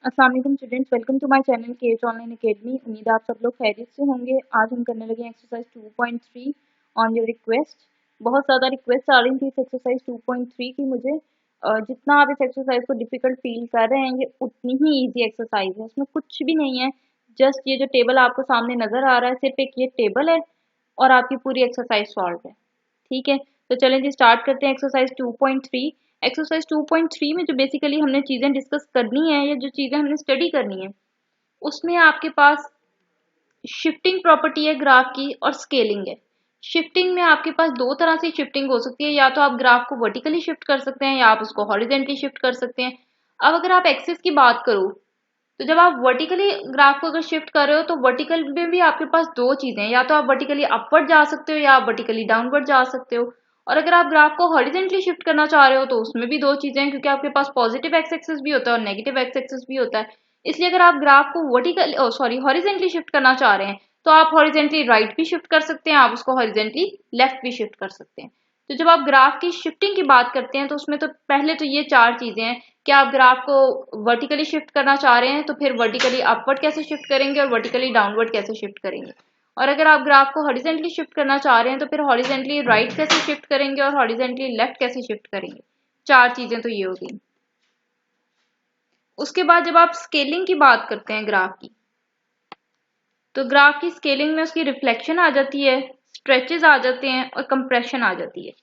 अस्सलाम वालेकुम students, welcome to my channel केज ऑनलाइन एकेडमी। उम्मीद है आप सब लोग खैरियत से होंगे। आज हम करने लगे एक्सरसाइज 2.3 ऑन योर रिक्वेस्ट। बहुत ज़्यादा रिक्वेस्ट आ रही थी इस एक्सरसाइज 2.3 की मुझे। जितना आप इस एक्सरसाइज को डिफ़िकल्ट फील कर रहे हैं, ये उतनी ही ईजी एक्सरसाइज है। इसमें कुछ भी नहीं है, जस्ट ये जो टेबल आपको सामने नज़र आ रहा है, सिर्फ एक ये टेबल है और आपकी पूरी एक्सरसाइज सॉल्व है। ठीक है, तो चलें जी स्टार्ट करते हैं एक्सरसाइज 2.3। एक्सरसाइज 2.3 में जो बेसिकली हमने चीज़ें डिस्कस करनी है या जो चीज़ें हमने स्टडी करनी है, उसमें आपके पास शिफ्टिंग प्रॉपर्टी है ग्राफ की और स्केलिंग है। शिफ्टिंग में आपके पास दो तरह से शिफ्टिंग हो सकती है, या तो आप ग्राफ को वर्टिकली शिफ्ट कर सकते हैं या आप उसको हॉरिजेंटली शिफ्ट कर सकते हैं। अब अगर आप एक्सिस की बात करो तो जब आप वर्टिकली ग्राफ को अगर शिफ्ट कर रहे हो तो वर्टिकल में भी आपके पास दो चीजें हैं, या तो आप वर्टिकली अपवर्ड जा सकते हो या आप वर्टिकली डाउनवर्ड जा सकते हो। और अगर आप ग्राफ को हॉरिजेंटली शिफ्ट करना चाह रहे हो तो उसमें भी दो चीजें हैं, क्योंकि आपके पास पॉजिटिव एक्स एक्सिस भी होता है और नेगेटिव एक्स एक्सिस भी होता है। इसलिए अगर आप ग्राफ को वर्टिकल हॉरिजेंटली शिफ्ट करना चाह रहे हैं तो आप हॉरिजेंटली राइट भी शिफ्ट कर सकते हैं, आप उसको हॉरिजेंटली लेफ्ट भी शिफ्ट कर सकते हैं। तो जब आप ग्राफ की शिफ्टिंग की बात करते हैं तो उसमें तो पहले तो ये चार चीजें हैं कि आप ग्राफ को वर्टिकली शिफ्ट करना चाह रहे हैं तो फिर वर्टिकली अपवर्ड कैसे शिफ्ट करेंगे और वर्टिकली डाउनवर्ड कैसे शिफ्ट करेंगे। और अगर आप ग्राफ को हॉरिजेंटली शिफ्ट करना चाह रहे हैं तो फिर हॉरिजेंटली राइट कैसे शिफ्ट करेंगे और हॉरिजेंटली लेफ्ट कैसे शिफ्ट करेंगे। चार चीजें तो ये हो गई। उसके बाद जब आप स्केलिंग की बात करते हैं ग्राफ की, तो ग्राफ की स्केलिंग में उसकी रिफ्लेक्शन आ जाती है, स्ट्रेचेस आ जाते हैं और कंप्रेशन आ जाती है।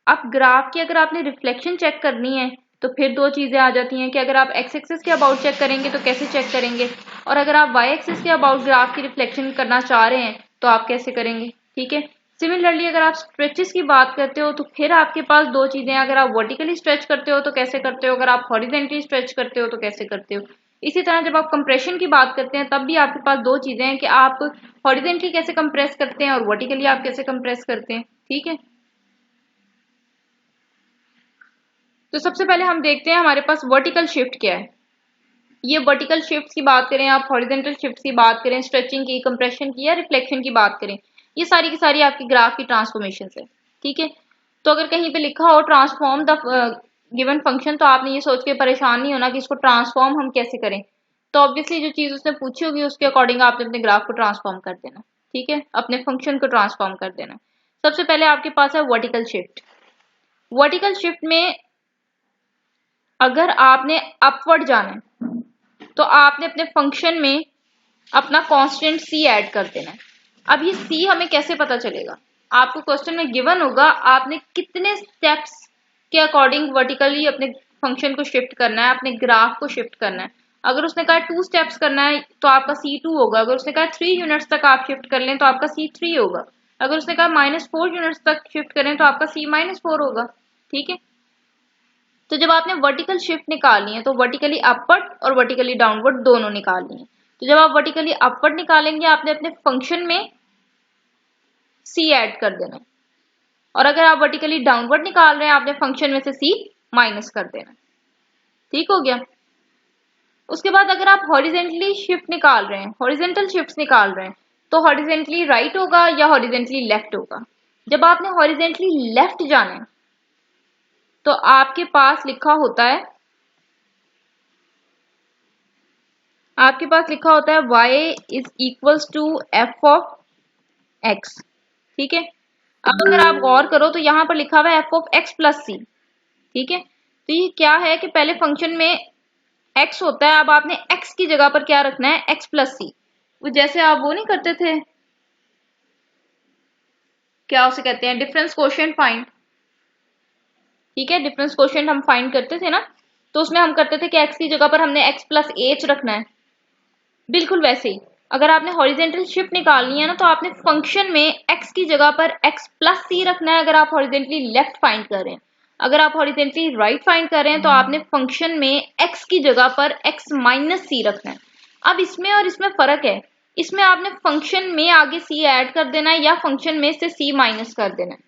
अब ग्राफ की अगर आपने रिफ्लेक्शन चेक करनी है तो फिर दो चीजें आ जाती हैं कि अगर आप एक्स एक्सिस के अबाउट चेक करेंगे तो कैसे चेक करेंगे, और अगर आप वाई एक्सिस के अबाउट ग्राफ की रिफ्लेक्शन करना चाह रहे हैं तो आप कैसे करेंगे। ठीक है, सिमिलरली अगर आप स्ट्रेचेस की बात करते हो तो फिर आपके पास दो चीजें हैं, अगर आप वर्टिकली स्ट्रेच करते हो तो कैसे करते हो, अगर आप हॉरिजेंटली स्ट्रेच करते हो तो कैसे करते हो। इसी तरह जब आप कंप्रेशन की बात करते हैं तब भी आपके पास दो चीजें हैं कि आप हॉरिजेंटली कैसे कंप्रेस करते हैं और वर्टिकली आप कैसे कंप्रेस करते हैं। ठीक है, तो सबसे पहले हम देखते हैं हमारे पास वर्टिकल शिफ्ट क्या है। ये वर्टिकल शिफ्ट की बात करें, आप हॉरिजेंटल शिफ्ट की बात करें, स्ट्रेचिंग की, कंप्रेशन की या रिफ्लेक्शन की बात करें, ये सारी की सारी आपकी ग्राफ की ट्रांसफॉर्मेशन है। ठीक है, तो अगर कहीं पे लिखा हो ट्रांसफॉर्म द गिवन फंक्शन तो आपने ये सोच के परेशान नहीं होना कि इसको ट्रांसफॉर्म हम कैसे करें। तो ऑब्वियसली जो चीज उसने पूछी होगी उसके अकॉर्डिंग आपने अपने ग्राफ को ट्रांसफॉर्म कर देना। ठीक है, अपने फंक्शन को ट्रांसफॉर्म कर देना। सबसे पहले आपके पास है वर्टिकल शिफ्ट। वर्टिकल शिफ्ट में अगर आपने अपवर्ड जाना है तो आपने अपने फंक्शन में अपना कांस्टेंट सी ऐड कर देना है। अब ये सी हमें कैसे पता चलेगा, आपको क्वेश्चन में गिवन होगा आपने कितने स्टेप्स के अकॉर्डिंग वर्टिकली अपने फंक्शन को शिफ्ट करना है, अपने ग्राफ को शिफ्ट करना है। अगर उसने कहा 2 स्टेप्स करना है तो आपका C2 होगा, अगर उसने कहा 3 यूनिट्स तक आप शिफ्ट कर लें तो आपका C3 होगा, अगर उसने कहा -4 यूनिट्स तक शिफ्ट करें तो आपका C-4 होगा। ठीक है, तो जब आपने वर्टिकल शिफ्ट निकालनी है तो वर्टिकली अपवर्ड और वर्टिकली डाउनवर्ड दोनों निकालनी है। तो जब आप वर्टिकली अपवर्ड निकालेंगे आपने अपने फंक्शन में सी ऐड कर देना है, और अगर आप वर्टिकली डाउनवर्ड निकाल रहे हैं आपने फंक्शन में से सी माइनस कर देना है। ठीक हो गया। उसके बाद अगर आप हॉरिजेंटली शिफ्ट निकाल रहे हैं, हॉरिजेंटल शिफ्ट निकाल रहे हैं, तो हॉरिजेंटली राइट होगा या हॉरिजेंटली लेफ्ट होगा। जब आपने हॉरिजेंटली लेफ्ट जाना है तो आपके पास लिखा होता है, y is equals to F of X. ठीक है, अब अगर आप गौर करो तो यहाँ पर लिखा हुआ है F of X plus C. ठीक है, तो ये क्या है कि पहले फंक्शन में x होता है, अब आपने x की जगह पर क्या रखना है, x प्लस सी। वो जैसे आप वो नहीं करते थे, क्या उसे कहते हैं, डिफरेंस कोशेंट फाइंड। ठीक है, डिफरेंस कोशेंट हम फाइंड करते थे ना, तो उसमें हम करते थे कि x की जगह पर हमने x प्लस एच रखना है। बिल्कुल वैसे ही अगर आपने हॉरिजेंटल शिफ्ट निकालनी है ना तो आपने फंक्शन में x की जगह पर x प्लस सी रखना है अगर आप हॉरिजेंटली लेफ्ट फाइंड कर रहे हैं। अगर आप हॉरिजेंटली राइट फाइंड कर रहे हैं तो आपने फंक्शन में x की जगह पर x माइनस सी रखना है। अब इसमें और इसमें फर्क है, इसमें आपने फंक्शन में आगे c ऐड कर देना है या फंक्शन में से c माइनस कर देना है।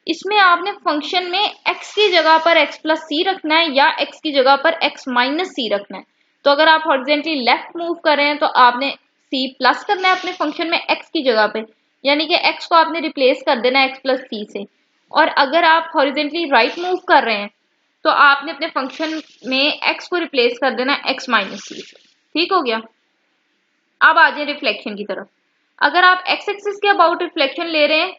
इसमें आपने फंक्शन में x की जगह पर x प्लस सी रखना है या x की जगह पर x माइनस सी रखना है। तो अगर आप हॉरिजेंटली लेफ्ट मूव कर रहे हैं तो आपने c प्लस करना है अपने फंक्शन में x की जगह पे, यानी कि x को आपने रिप्लेस कर देना है x प्लस सी से। और अगर आप हॉरिजेंटली राइट मूव कर रहे हैं तो आपने अपने फंक्शन में x को रिप्लेस कर देना x माइनस सी से। ठीक हो गया। अब आ जाए रिफ्लेक्शन की तरफ। अगर आप x एक्सिस के अबाउट रिफ्लेक्शन ले रहे हैं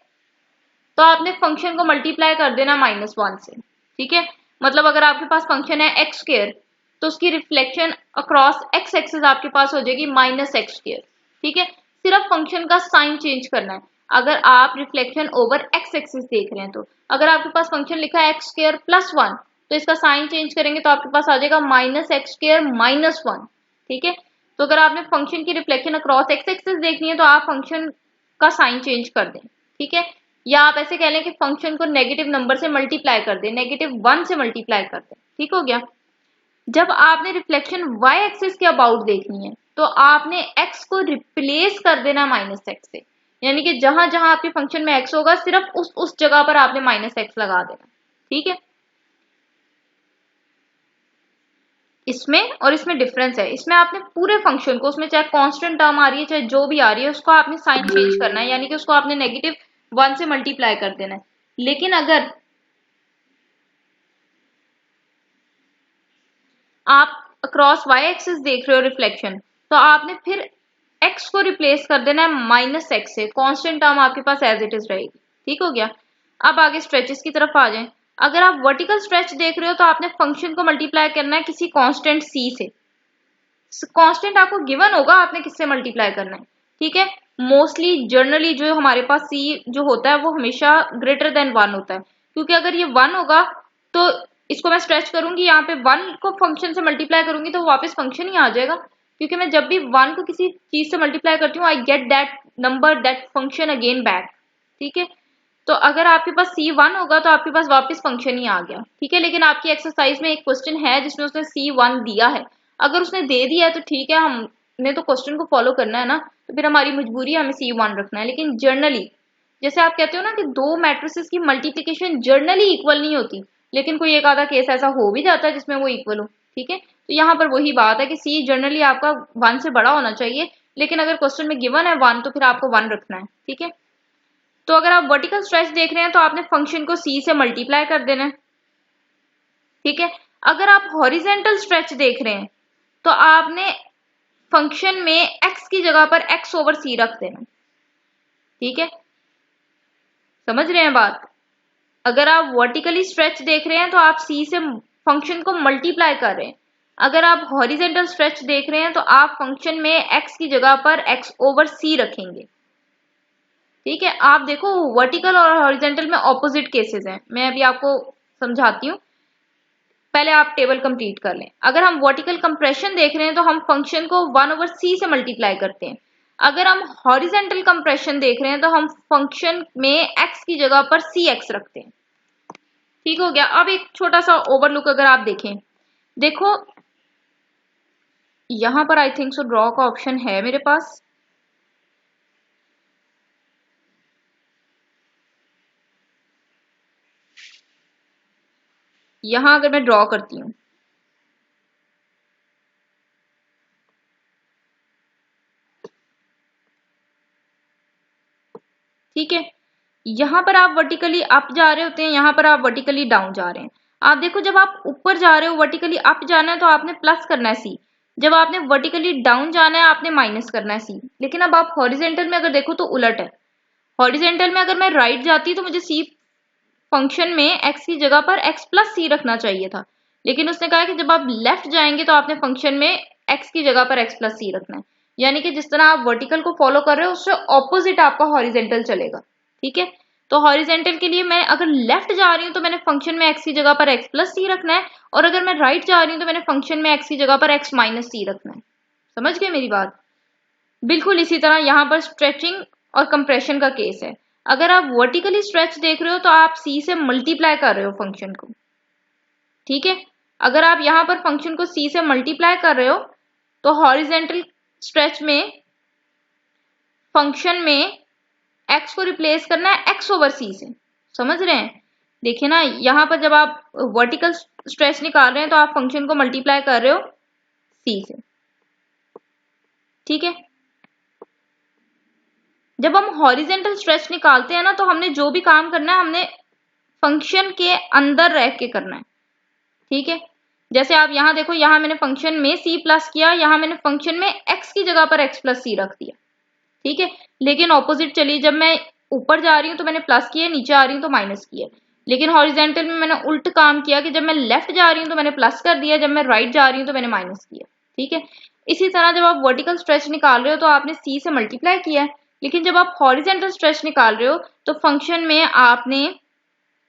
तो आपने फंक्शन को मल्टीप्लाई कर देना -1 से। ठीक है, मतलब अगर आपके पास फंक्शन है एक्स स्क्वायर तो उसकी रिफ्लेक्शन अक्रॉस x एक्सिस आपके पास हो जाएगी -x स्क्वायर। ठीक है, सिर्फ फंक्शन का साइन चेंज करना है। अगर आप रिफ्लेक्शन ओवर x एक्सिस देख रहे हैं तो अगर आपके पास फंक्शन लिखा है x स्क्वायर प्लस 1 तो इसका साइन चेंज करेंगे तो आपके पास आ जाएगा -x स्क्वायर -1। ठीक है, तो अगर आपने फंक्शन की रिफ्लेक्शन अक्रॉस x एक्सिस देखनी है तो आप फंक्शन का साइन चेंज कर दें। ठीक है, या आप ऐसे कह लें कि फंक्शन को नेगेटिव नंबर से मल्टीप्लाई कर दें, -1 से मल्टीप्लाई कर दें। ठीक हो गया। जब आपने रिफ्लेक्शन y एक्सिस के अबाउट देखनी है तो आपने x को रिप्लेस कर देना -x से, यानी कि जहां जहां आपके फंक्शन में x होगा सिर्फ उस जगह पर आपने -x लगा देना। ठीक है, इसमें और इसमें डिफरेंस है। इसमें आपने पूरे फंक्शन को, उसमें चाहे कांस्टेंट टर्म आ रही है चाहे जो भी आ रही है, उसको आपने साइन चेंज करना है, यानी कि उसको आपने -1 से मल्टीप्लाई कर देना है। लेकिन अगर आप अक्रॉस y एक्सिस देख रहे हो रिफ्लेक्शन तो आपने फिर x को रिप्लेस कर देना है -x से, कांस्टेंट टर्म आपके पास एज इट इज रहेगी। ठीक हो गया। अब आगे स्ट्रेचेस की तरफ आ जाएं। अगर आप वर्टिकल स्ट्रेच देख रहे हो तो आपने फंक्शन को मल्टीप्लाई करना है किसी कांस्टेंट c से। कांस्टेंट आपको गिवन होगा, आपने किससे मल्टीप्लाई करना है। ठीक है, मोस्टली जनरली जो हमारे पास c जो होता है वो हमेशा ग्रेटर देन 1 होता है, क्योंकि अगर ये 1 होगा तो इसको मैं स्ट्रेच करूंगी, यहाँ पे 1 को फंक्शन से मल्टीप्लाई करूंगी तो वापस फंक्शन ही आ जाएगा, क्योंकि मैं जब भी 1 को किसी चीज से मल्टीप्लाई करती हूँ I get that number that function again back. ठीक है, तो अगर आपके पास c1 होगा तो आपके पास वापस फंक्शन ही आ गया। ठीक है, लेकिन आपकी एक्सरसाइज में एक क्वेश्चन है जिसमें उसने c1 दिया है। अगर उसने दे दिया है तो ठीक है, हमने तो क्वेश्चन को फॉलो करना है ना, तो फिर हमारी मजबूरी है हमें c1 रखना है। लेकिन जर्नली जैसे आप कहते हो ना कि दो मैट्रिसेस की मल्टीप्लिकेशन जर्नली इक्वल नहीं होती, लेकिन कोई एक आधा केस ऐसा हो भी जाता है जिसमें वो इक्वल हो। ठीक है, तो यहाँ पर वही बात है कि c जनरली आपका 1 से बड़ा होना चाहिए, लेकिन अगर क्वेश्चन में गिवन है 1 तो फिर आपको 1 रखना है। ठीक है, तो अगर आप वर्टिकल स्ट्रेच देख रहे हैं तो आपने फंक्शन को c से मल्टीप्लाई कर देना है। ठीक है, अगर आप हॉरिजेंटल स्ट्रेच देख रहे हैं तो आपने फंक्शन में x की जगह पर x ओवर c रख देना। ठीक है, समझ रहे हैं बात। अगर आप वर्टिकली स्ट्रेच देख रहे हैं तो आप c से फंक्शन को मल्टीप्लाई कर रहे हैं। अगर आप हॉरिजेंटल स्ट्रेच देख रहे हैं तो आप फंक्शन में x की जगह पर x ओवर c रखेंगे। ठीक है, आप देखो वर्टिकल और हॉरिजेंटल में ऑपोजिट केसेस हैं, मैं अभी आपको समझाती हूँ, पहले आप टेबल कंप्लीट कर लें। अगर हम वर्टिकल कंप्रेशन देख रहे हैं तो हम फंक्शन को 1 ओवर c से मल्टीप्लाई करते हैं। अगर हम हॉरिजेंटल कंप्रेशन देख रहे हैं तो हम फंक्शन में x की जगह पर cx रखते हैं। ठीक हो गया। अब एक छोटा सा ओवरलुक अगर आप देखें, देखो यहां पर आई थिंक सो ड्रॉ का ऑप्शन है मेरे पास, यहां अगर मैं ड्रॉ करती हूं ठीक है, यहां पर आप वर्टिकली अप जा रहे होते हैं, यहां पर आप वर्टिकली डाउन जा रहे हैं। आप देखो जब आप ऊपर जा रहे हो वर्टिकली अप जाना है तो आपने प्लस करना है c, जब आपने वर्टिकली डाउन जाना है आपने माइनस करना है c। लेकिन अब आप हॉरिजेंटल में अगर देखो तो उलट है। हॉरिजेंटल में अगर मैं राइट जाती तो मुझे c फंक्शन में x की जगह पर x प्लस c रखना चाहिए था, लेकिन उसने कहा कि जब आप लेफ्ट जाएंगे तो आपने फंक्शन में x की जगह पर x प्लस c रखना है, यानी कि जिस तरह आप वर्टिकल को फॉलो कर रहे हो उससे ऑपोजिट आपका हॉरिजेंटल चलेगा। ठीक है, तो हॉरिजेंटल के लिए मैं अगर लेफ्ट जा रही हूँ तो मैंने फंक्शन में x की जगह पर x प्लस c रखना है, और अगर मैं राइट जा रही हूँ तो मैंने फंक्शन में x की जगह पर x माइनस c रखना है। समझ गए मेरी बात। बिल्कुल इसी तरह यहाँ पर स्ट्रेचिंग और कंप्रेशन का केस है। अगर आप वर्टिकली स्ट्रेच देख रहे हो तो आप c से मल्टीप्लाई कर रहे हो फंक्शन को। ठीक है, अगर आप यहाँ पर फंक्शन को c से मल्टीप्लाई कर रहे हो तो हॉरिजेंटल स्ट्रेच में फंक्शन में x को रिप्लेस करना है x ओवर c से। समझ रहे हैं, देखिए ना यहाँ पर जब आप वर्टिकल स्ट्रेच निकाल रहे हैं तो आप फंक्शन को मल्टीप्लाई कर रहे हो c से। ठीक है, जब हम हॉरिजेंटल स्ट्रेच निकालते हैं ना तो हमने जो भी काम करना है हमने फंक्शन के अंदर रह के करना है। ठीक है, जैसे आप यहाँ देखो, यहाँ मैंने फंक्शन में c प्लस किया, यहाँ मैंने फंक्शन में x की जगह पर x प्लस सी रख दिया। ठीक है, लेकिन ऑपोजिट चलिए, जब मैं ऊपर जा रही हूँ तो मैंने प्लस किया, नीचे आ रही हूँ तो माइनस किया। लेकिन हॉरिजेंटल में मैंने उल्ट काम किया कि जब मैं लेफ्ट जा रही हूँ तो मैंने प्लस कर दिया, जब मैं राइट जा रही हूँ तो मैंने माइनस किया। ठीक है, इसी तरह जब आप वर्टिकल स्ट्रेच निकाल रहे हो तो आपने c से मल्टीप्लाई किया है, लेकिन जब आप हॉरिजेंटल स्ट्रेच निकाल रहे हो तो फंक्शन में आपने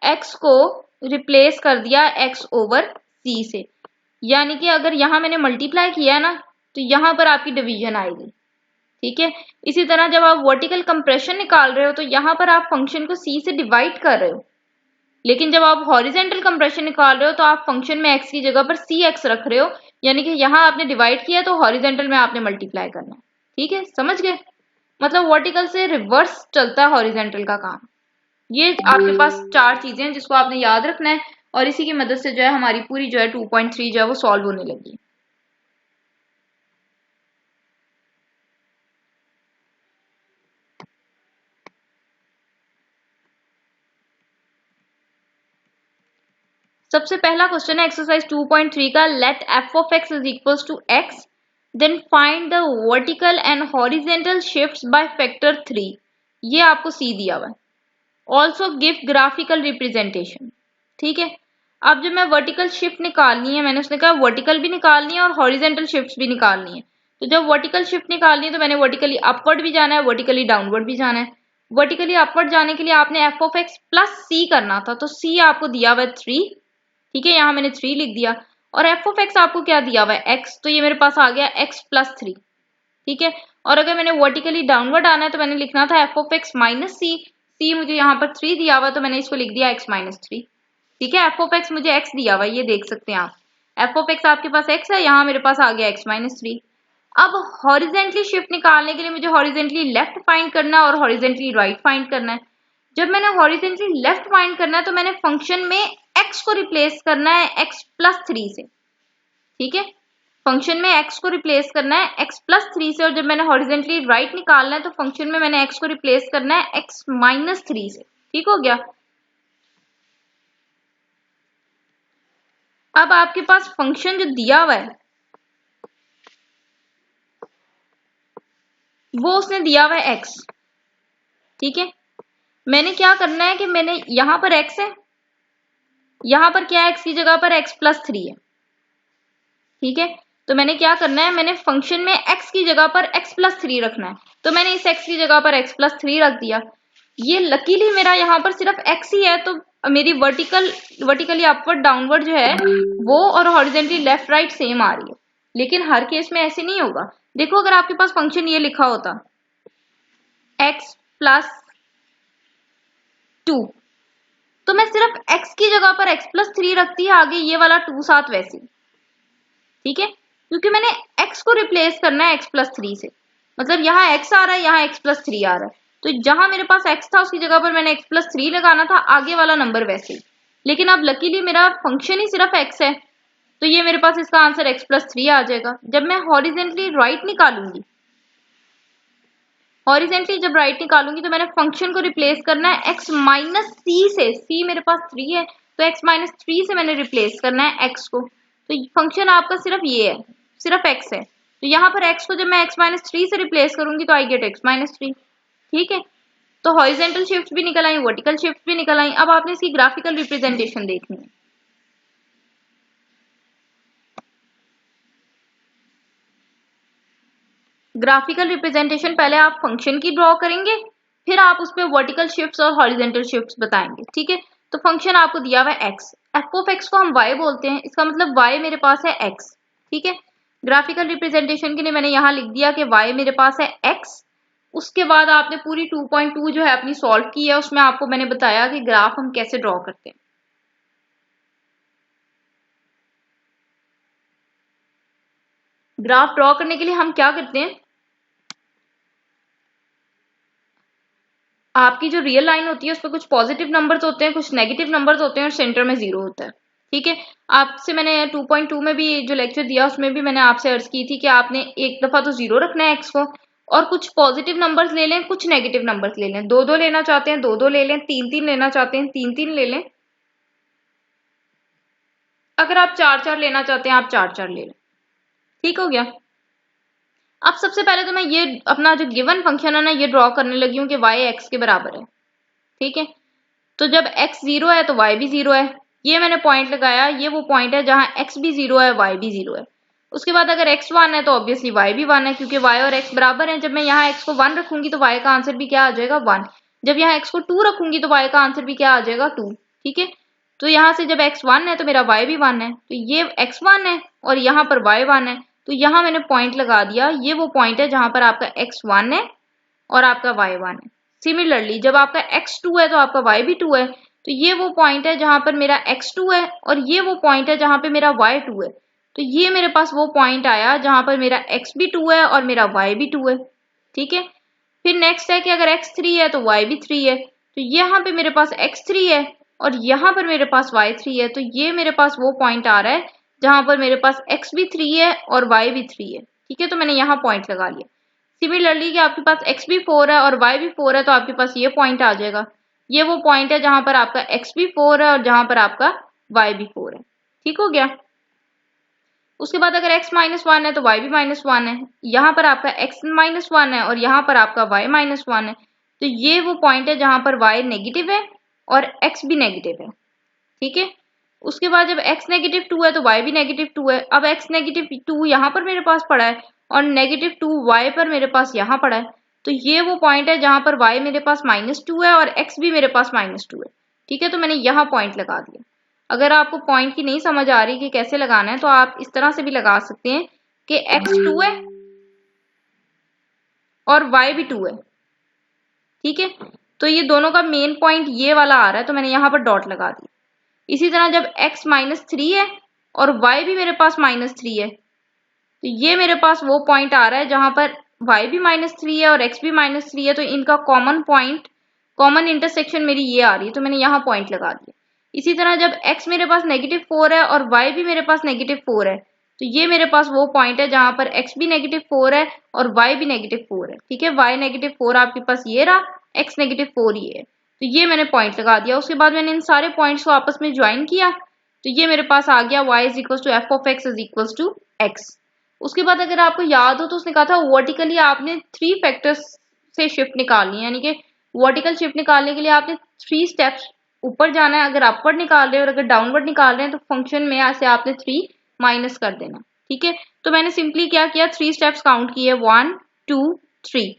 x को रिप्लेस कर दिया x ओवर c से। यानी कि अगर यहाँ मैंने मल्टीप्लाई किया है ना, तो यहाँ पर आपकी डिवीजन आएगी। ठीक है, इसी तरह जब आप वर्टिकल कंप्रेशन निकाल रहे हो तो यहाँ पर आप फंक्शन को c से डिवाइड कर रहे हो, लेकिन जब आप हॉरिजेंटल कंप्रेशन निकाल रहे हो तो आप फंक्शन में x की जगह पर cx रख रहे हो, यानी कि यहाँ आपने डिवाइड किया तो हॉरिजेंटल में आपने मल्टीप्लाई करना है। ठीक है, समझ गए? मतलब वर्टिकल से रिवर्स चलता है हॉरिजेंटल का काम। ये आपके पास 4 चीजें हैं जिसको आपने याद रखना है, और इसी की मदद से जो है हमारी पूरी जो है 2.3 जो है वो सॉल्व होने लगी। सबसे पहला क्वेश्चन है एक्सरसाइज 2.3 का, let f of x is equals to x, then find the vertical and horizontal shifts by factor 3। ये आपको सी दिया हुआ है। Also give graphical representation. ठीक है, अब जब मैं वर्टिकल शिफ्ट निकालनी है, मैंने उसने कहा वर्टिकल भी निकालनी है और हॉरिजेंटल शिफ्ट भी निकालनी है। तो जब वर्टिकल शिफ्ट निकालनी है तो मैंने वर्टिकली अपवर्ड भी जाना है, वर्टिकली डाउनवर्ड भी जाना है। वर्टिकली अपवर्ड जाने के लिए आपने f ऑफ x प्लस सी करना था, तो c आपको दिया हुआ है 3। ठीक है, यहाँ मैंने 3 लिख दिया, और f ऑफ x आपको क्या दिया हुआ है x, तो ये मेरे पास आ गया x प्लस 3। ठीक है, और अगर मैंने वर्टिकली डाउनवर्ड आना है तो मैंने लिखना था f ऑफ x माइनस सी। सी मुझे यहाँ पर 3 दिया हुआ तो मैंने इसको लिख दिया x माइनस 3। ठीक है, f ऑफ x मुझे x दिया हुआ, ये देख सकते हैं आप, f ऑफ x आपके पास x है, यहाँ मेरे पास आ गया x माइनस 3। अब हॉरिजेंटली शिफ्ट निकालने के लिए मुझे हॉरिजेंटली लेफ्ट फाइंड करना है और हॉरिजेंटली राइट फाइंड करना है। जब मैंने हॉरिजेंटली लेफ्ट फाइंड करना है तो मैंने फंक्शन में x को रिप्लेस करना है x प्लस 3 से। ठीक है, फंक्शन में x को रिप्लेस करना है x प्लस 3 से, और जब मैंने हॉरिजेंटली राइट निकालना है तो फंक्शन में मैंने x को रिप्लेस करना है x माइनस 3 से। ठीक हो गया। अब आपके पास फंक्शन जो दिया हुआ है वो उसने दिया हुआ है x। ठीक है, मैंने क्या करना है कि मैंने यहां पर x है, यहां पर क्या है, x की जगह पर x प्लस 3 है। ठीक है, तो मैंने क्या करना है, मैंने फंक्शन में x की जगह पर x प्लस 3 रखना है, तो मैंने इस x की जगह पर x प्लस 3 रख दिया। ये लकीली मेरा यहाँ पर सिर्फ x ही है, तो मेरी वर्टिकली अपवर्ड डाउनवर्ड जो है वो और हॉरिजेंटली लेफ्ट राइट सेम आ रही है। लेकिन हर केस में ऐसे नहीं होगा। देखो, अगर आपके पास फंक्शन ये लिखा होता x प्लस 2, तो मैं सिर्फ x की जगह पर x प्लस 3 रखती है, आगे ये वाला 2 साथ वैसे। ठीक है, क्योंकि मैंने x को रिप्लेस करना है x प्लस 3 से, मतलब यहाँ x आ रहा है, यहाँ x प्लस 3 आ रहा है, तो जहां मेरे पास x था उसकी जगह पर मैंने x प्लस 3 लगाना था, आगे वाला नंबर वैसे ही। लेकिन अब लकीली मेरा फंक्शन ही सिर्फ x है, तो ये मेरे पास इसका आंसर x प्लस 3 आ जाएगा। जब मैं हॉरिजेंटली राइट निकालूंगी, हॉरिजेंटली जब राइट निकालूंगी तो मैंने फंक्शन को रिप्लेस करना है x माइनस सी से। c मेरे पास 3 है, तो x माइनस 3 से मैंने रिप्लेस करना है x को। तो फंक्शन आपका सिर्फ ये है, सिर्फ x है, तो यहाँ पर x को जब मैं x माइनस 3 से रिप्लेस करूंगी तो आई गेट x माइनस 3। ठीक है, तो हॉरिजेंटल शिफ्ट भी निकल आई, वर्टिकल शिफ्ट भी निकल आई। अब आपने इसकी ग्राफिकल रिप्रेजेंटेशन देखनी है। ग्राफिकल रिप्रेजेंटेशन पहले आप फंक्शन की ड्रॉ करेंगे, फिर आप उस पर वर्टिकल शिफ्ट्स और हॉरिजेंटल शिफ्ट्स बताएंगे। ठीक है, तो फंक्शन आपको दिया हुआ है x, f ऑफ x को हम y बोलते हैं, इसका मतलब y मेरे पास है x। ठीक है, ग्राफिकल रिप्रेजेंटेशन के लिए मैंने यहाँ लिख दिया कि y मेरे पास है x। उसके बाद आपने पूरी 2.2 जो है अपनी सॉल्व की है, उसमें आपको मैंने बताया कि ग्राफ हम कैसे ड्रॉ करते हैं। ग्राफ ड्रॉ करने के लिए हम क्या करते हैं, आपकी जो रियल लाइन होती है उस पर कुछ पॉजिटिव नंबर्स होते हैं, कुछ नेगेटिव नंबर्स होते हैं, और सेंटर में 0 होता है। ठीक है, आपसे मैंने 2.2 में भी जो लेक्चर दिया उसमें भी मैंने आपसे अर्ज की थी कि आपने एक दफा तो 0 रखना है x को, और कुछ पॉजिटिव नंबर्स ले लें, कुछ नेगेटिव नंबर्स ले लें। 2-2 लेना चाहते हैं 2-2 ले लें, 3-3 लेना चाहते हैं 3-3 ले लें। अगर आप 4 लेना चाहते हैं आप 4 ले लें। ठीक हो गया। अब सबसे पहले तो मैं ये अपना जो गिवन फंक्शन है ना ये ड्रॉ करने लगी हूँ कि y x के बराबर है। ठीक है, तो जब x 0 है तो y भी 0 है। ये मैंने पॉइंट लगाया, ये वो पॉइंट है जहां x भी 0 है y भी 0 है। उसके बाद अगर x 1 है तो ऑब्वियसली y भी 1 है, क्योंकि y और x बराबर हैं। जब मैं यहाँ x को 1 रखूंगी तो y का आंसर भी क्या आ जाएगा 1। जब यहाँ x को 2 रखूंगी तो y का आंसर भी क्या आ जाएगा 2। ठीक है, तो यहाँ से जब x 1 है तो मेरा y भी 1 है, तो ये x 1 है और यहाँ पर y 1 है, तो यहाँ मैंने पॉइंट लगा दिया। ये वो पॉइंट है जहां पर आपका x 1 है और आपका y 1 है। सिमिलरली जब आपका x 2 है तो आपका y भी 2 है, तो ये वो पॉइंट है जहां पर मेरा x 2 है और ये वो पॉइंट है जहां पे मेरा y 2 है। तो ये मेरे पास वो पॉइंट आया जहां पर मेरा x भी 2 है और मेरा y भी 2 है। ठीक है, फिर नेक्स्ट है कि अगर x 3 है तो y भी 3 है, तो यहाँ पे मेरे पास x 3 है और यहाँ पर मेरे पास y 3 है। तो ये मेरे पास वो पॉइंट आ रहा है जहां पर मेरे पास x भी 3 है और y भी 3 है। ठीक है, तो मैंने यहाँ पॉइंट लगा लिया। सिमिलरली कि आपके पास x भी 4 है और y भी 4 है तो आपके पास ये पॉइंट आ जाएगा। ये वो पॉइंट है जहां पर आपका x भी 4 है और जहां पर आपका y भी 4 है। ठीक हो गया। उसके बाद अगर x -1 है तो y भी -1 है, यहाँ पर आपका x -1 है और यहाँ पर आपका y -1 है, तो ये वो पॉइंट है जहां पर y नेगेटिव है और x भी नेगेटिव है। ठीक है, उसके बाद जब x -2 है तो y भी -2 है। अब x -2 यहाँ पर मेरे पास पड़ा है और -2 y पर मेरे पास यहाँ पड़ा है, तो ये वो पॉइंट है जहां पर y मेरे पास -2 है और x भी मेरे पास -2 है। ठीक है, तो मैंने यहाँ पॉइंट लगा दिया। अगर आपको पॉइंट की नहीं समझ आ रही कि कैसे लगाना है तो आप इस तरह से भी लगा सकते हैं कि x 2 है और y भी 2 है। ठीक है, तो ये दोनों का मेन पॉइंट ये वाला आ रहा है, तो मैंने यहाँ पर डॉट लगा दी। इसी तरह जब x -3 है और y भी मेरे पास -3 है, तो ये मेरे पास वो पॉइंट आ रहा है जहां पर y भी -3 है और x भी -3 है, तो इनका कॉमन पॉइंट, कॉमन इंटरसेक्शन मेरी ये आ रही है, तो मैंने यहाँ पॉइंट लगा दिया। इसी तरह जब x मेरे पास -4 है और y भी मेरे पास -4 है, तो ये मेरे पास वो पॉइंट है जहां पर x भी -4 है और y भी -4 है। ठीक है, y -4 आपके पास ये रहा, x -4 ये है, तो ये मैंने पॉइंट लगा दिया। उसके बाद मैंने इन सारे पॉइंट्स को आपस में ज्वाइन किया, तो ये मेरे पास आ गया y = f of x. उसके बाद अगर आपको याद हो तो उसने कहा था वर्टिकली आपने 3 फैक्टर्स से शिफ्ट निकालनी है, यानी कि वर्टिकल शिफ्ट निकालने के लिए आपने 3 स्टेप्स ऊपर जाना है। अगर अपवर्ड निकाल रहे हैं और अगर डाउनवर्ड निकाल रहे हैं तो फंक्शन में ऐसे आपने 3 माइनस कर देना। ठीक है, तो मैंने सिंपली क्या किया, 3 स्टेप्स काउंट किए, 1 2 3।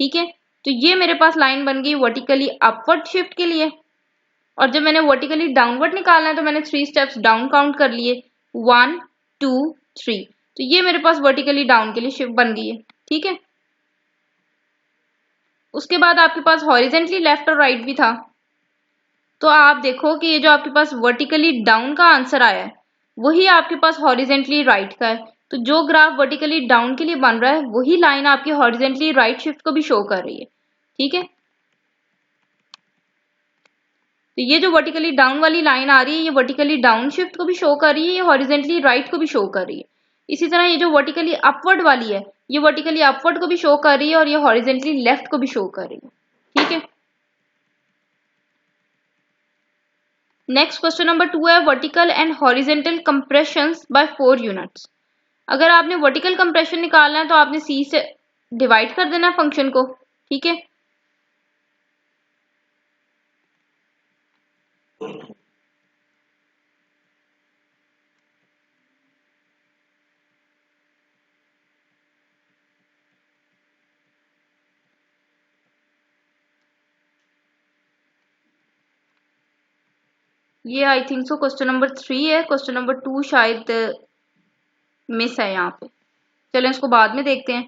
ठीक है, तो ये मेरे पास लाइन बन गई वर्टिकली अपवर्ड शिफ्ट के लिए। और जब मैंने वर्टिकली डाउनवर्ड निकालना है तो मैंने 3 स्टेप्स डाउन काउंट कर लिए, 1 2 3। तो ये मेरे पास वर्टिकली डाउन के लिए शिफ्ट बन गई है। ठीक है, उसके बाद आपके पास हॉरिजेंटली लेफ्ट और राइट भी था, तो आप देखो कि ये जो आपके पास वर्टिकली डाउन का आंसर आया है वही आपके पास हॉरिजेंटली राइट का है। तो जो ग्राफ वर्टिकली डाउन के लिए बन रहा है वही लाइन आपकी हॉरिजेंटली राइट शिफ्ट को भी शो कर रही है। ठीक है, तो ये जो वर्टिकली डाउन वाली लाइन आ रही है ये वर्टिकली डाउन शिफ्ट को भी शो कर रही है, ये हॉरिजेंटली राइट को भी शो कर रही है। इसी तरह ये जो वर्टिकली अपवर्ड वाली है ये वर्टिकली अपवर्ड को भी शो कर रही है और ये हॉरिजेंटली लेफ्ट को भी शो कर रही है। ठीक है, नेक्स्ट क्वेश्चन नंबर 2 है vertical and horizontal compressions by 4 units. अगर आपने वर्टिकल कंप्रेशन निकालना है तो आपने c से डिवाइड कर देना है फंक्शन को। ठीक है, ये I think so question number 3 है, क्वेश्चन नंबर 2 शायद मिस है यहाँ पे। चलें इसको बाद में देखते हैं।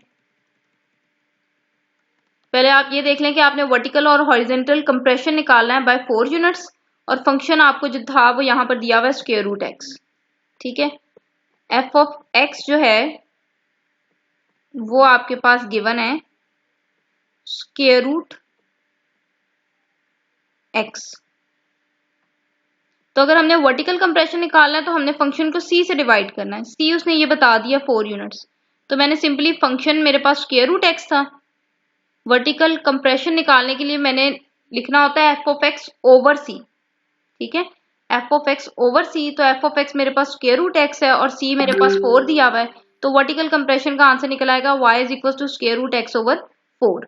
पहले आप ये देख लें कि आपने वर्टिकल और हॉरिजेंटल कंप्रेशन निकालना है बाय 4 यूनिट्स और फंक्शन आपको जो था वो यहाँ पर दिया हुआ है स्क्वायर रूट x। ठीक है, f of x जो है वो आपके पास गिवन है स्क्वायर रूट x। तो अगर हमने वर्टिकल कंप्रेशन निकालना है तो हमने फंक्शन को c से डिवाइड करना है। c उसने ये बता दिया 4 यूनिट्स, तो मैंने सिंपली फंक्शन मेरे पास स्क्वायर रूट x था, वर्टिकल कंप्रेशन निकालने के लिए मैंने लिखना होता है f of x over c। ठीक है, एफ ऑफ एक्स ओवर सी, तो एफ ऑफ एक्स मेरे पास स्क्वायर रूट एक्स है और सी मेरे पास 4 दिया हुआ है, तो वर्टिकल कंप्रेशन का आंसर निकल आएगा y is equal to square root X over 4।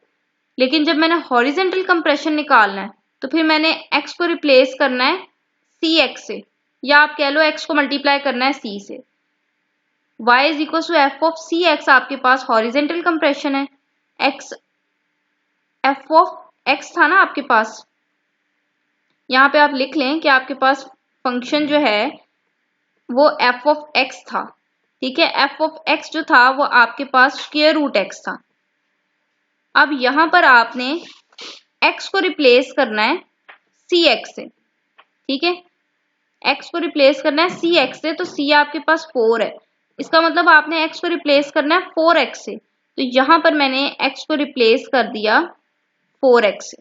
लेकिन जब मैंने हॉरिजेंटल कंप्रेशन निकालना है तो फिर मैंने x को रिप्लेस करना है सी एक्स से, या आप कह लो x को मल्टीप्लाई करना है c से। y is equal to F of C X आपके पास हॉरिजेंटल कंप्रेशन है, x एफ ऑफ एक्स था ना आपके पास, यहाँ पे आप लिख लें कि आपके पास फंक्शन जो है वो एफ ऑफ एक्स था, ठीक है। एफ ऑफ एक्स जो था वो आपके पास स्क्वायर रूट एक्स था। अब यहां पर आपने x को रिप्लेस करना है सी एक्स से, ठीक है। x को रिप्लेस करना है सी एक्स से, तो c आपके पास 4 है, इसका मतलब आपने x को रिप्लेस करना है 4x से, तो यहां पर मैंने x को रिप्लेस कर दिया 4x से।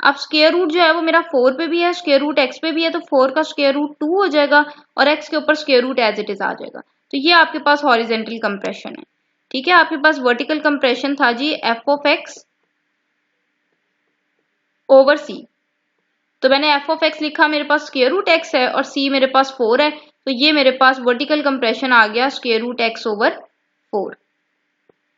अब स्क्वायर रूट जो है वो मेरा 4 पे भी है, स्क्वायर रूट x पे भी है, तो 4 का स्क्वायर रूट 2 हो जाएगा और x के ऊपर square root as it is आ जाएगा। तो ये आपके पास हॉरिजेंटल कंप्रेशन है, ठीक है। आपके पास वर्टिकल कंप्रेशन था जी एफ ऑफ एक्स ओवर सी, तो मैंने एफ ऑफ एक्स लिखा, मेरे पास स्क्वायर रूट एक्स है और सी मेरे पास 4 है, तो ये मेरे पास वर्टिकल कंप्रेशन आ गया स्क्वायर रूट एक्स ओवर 4।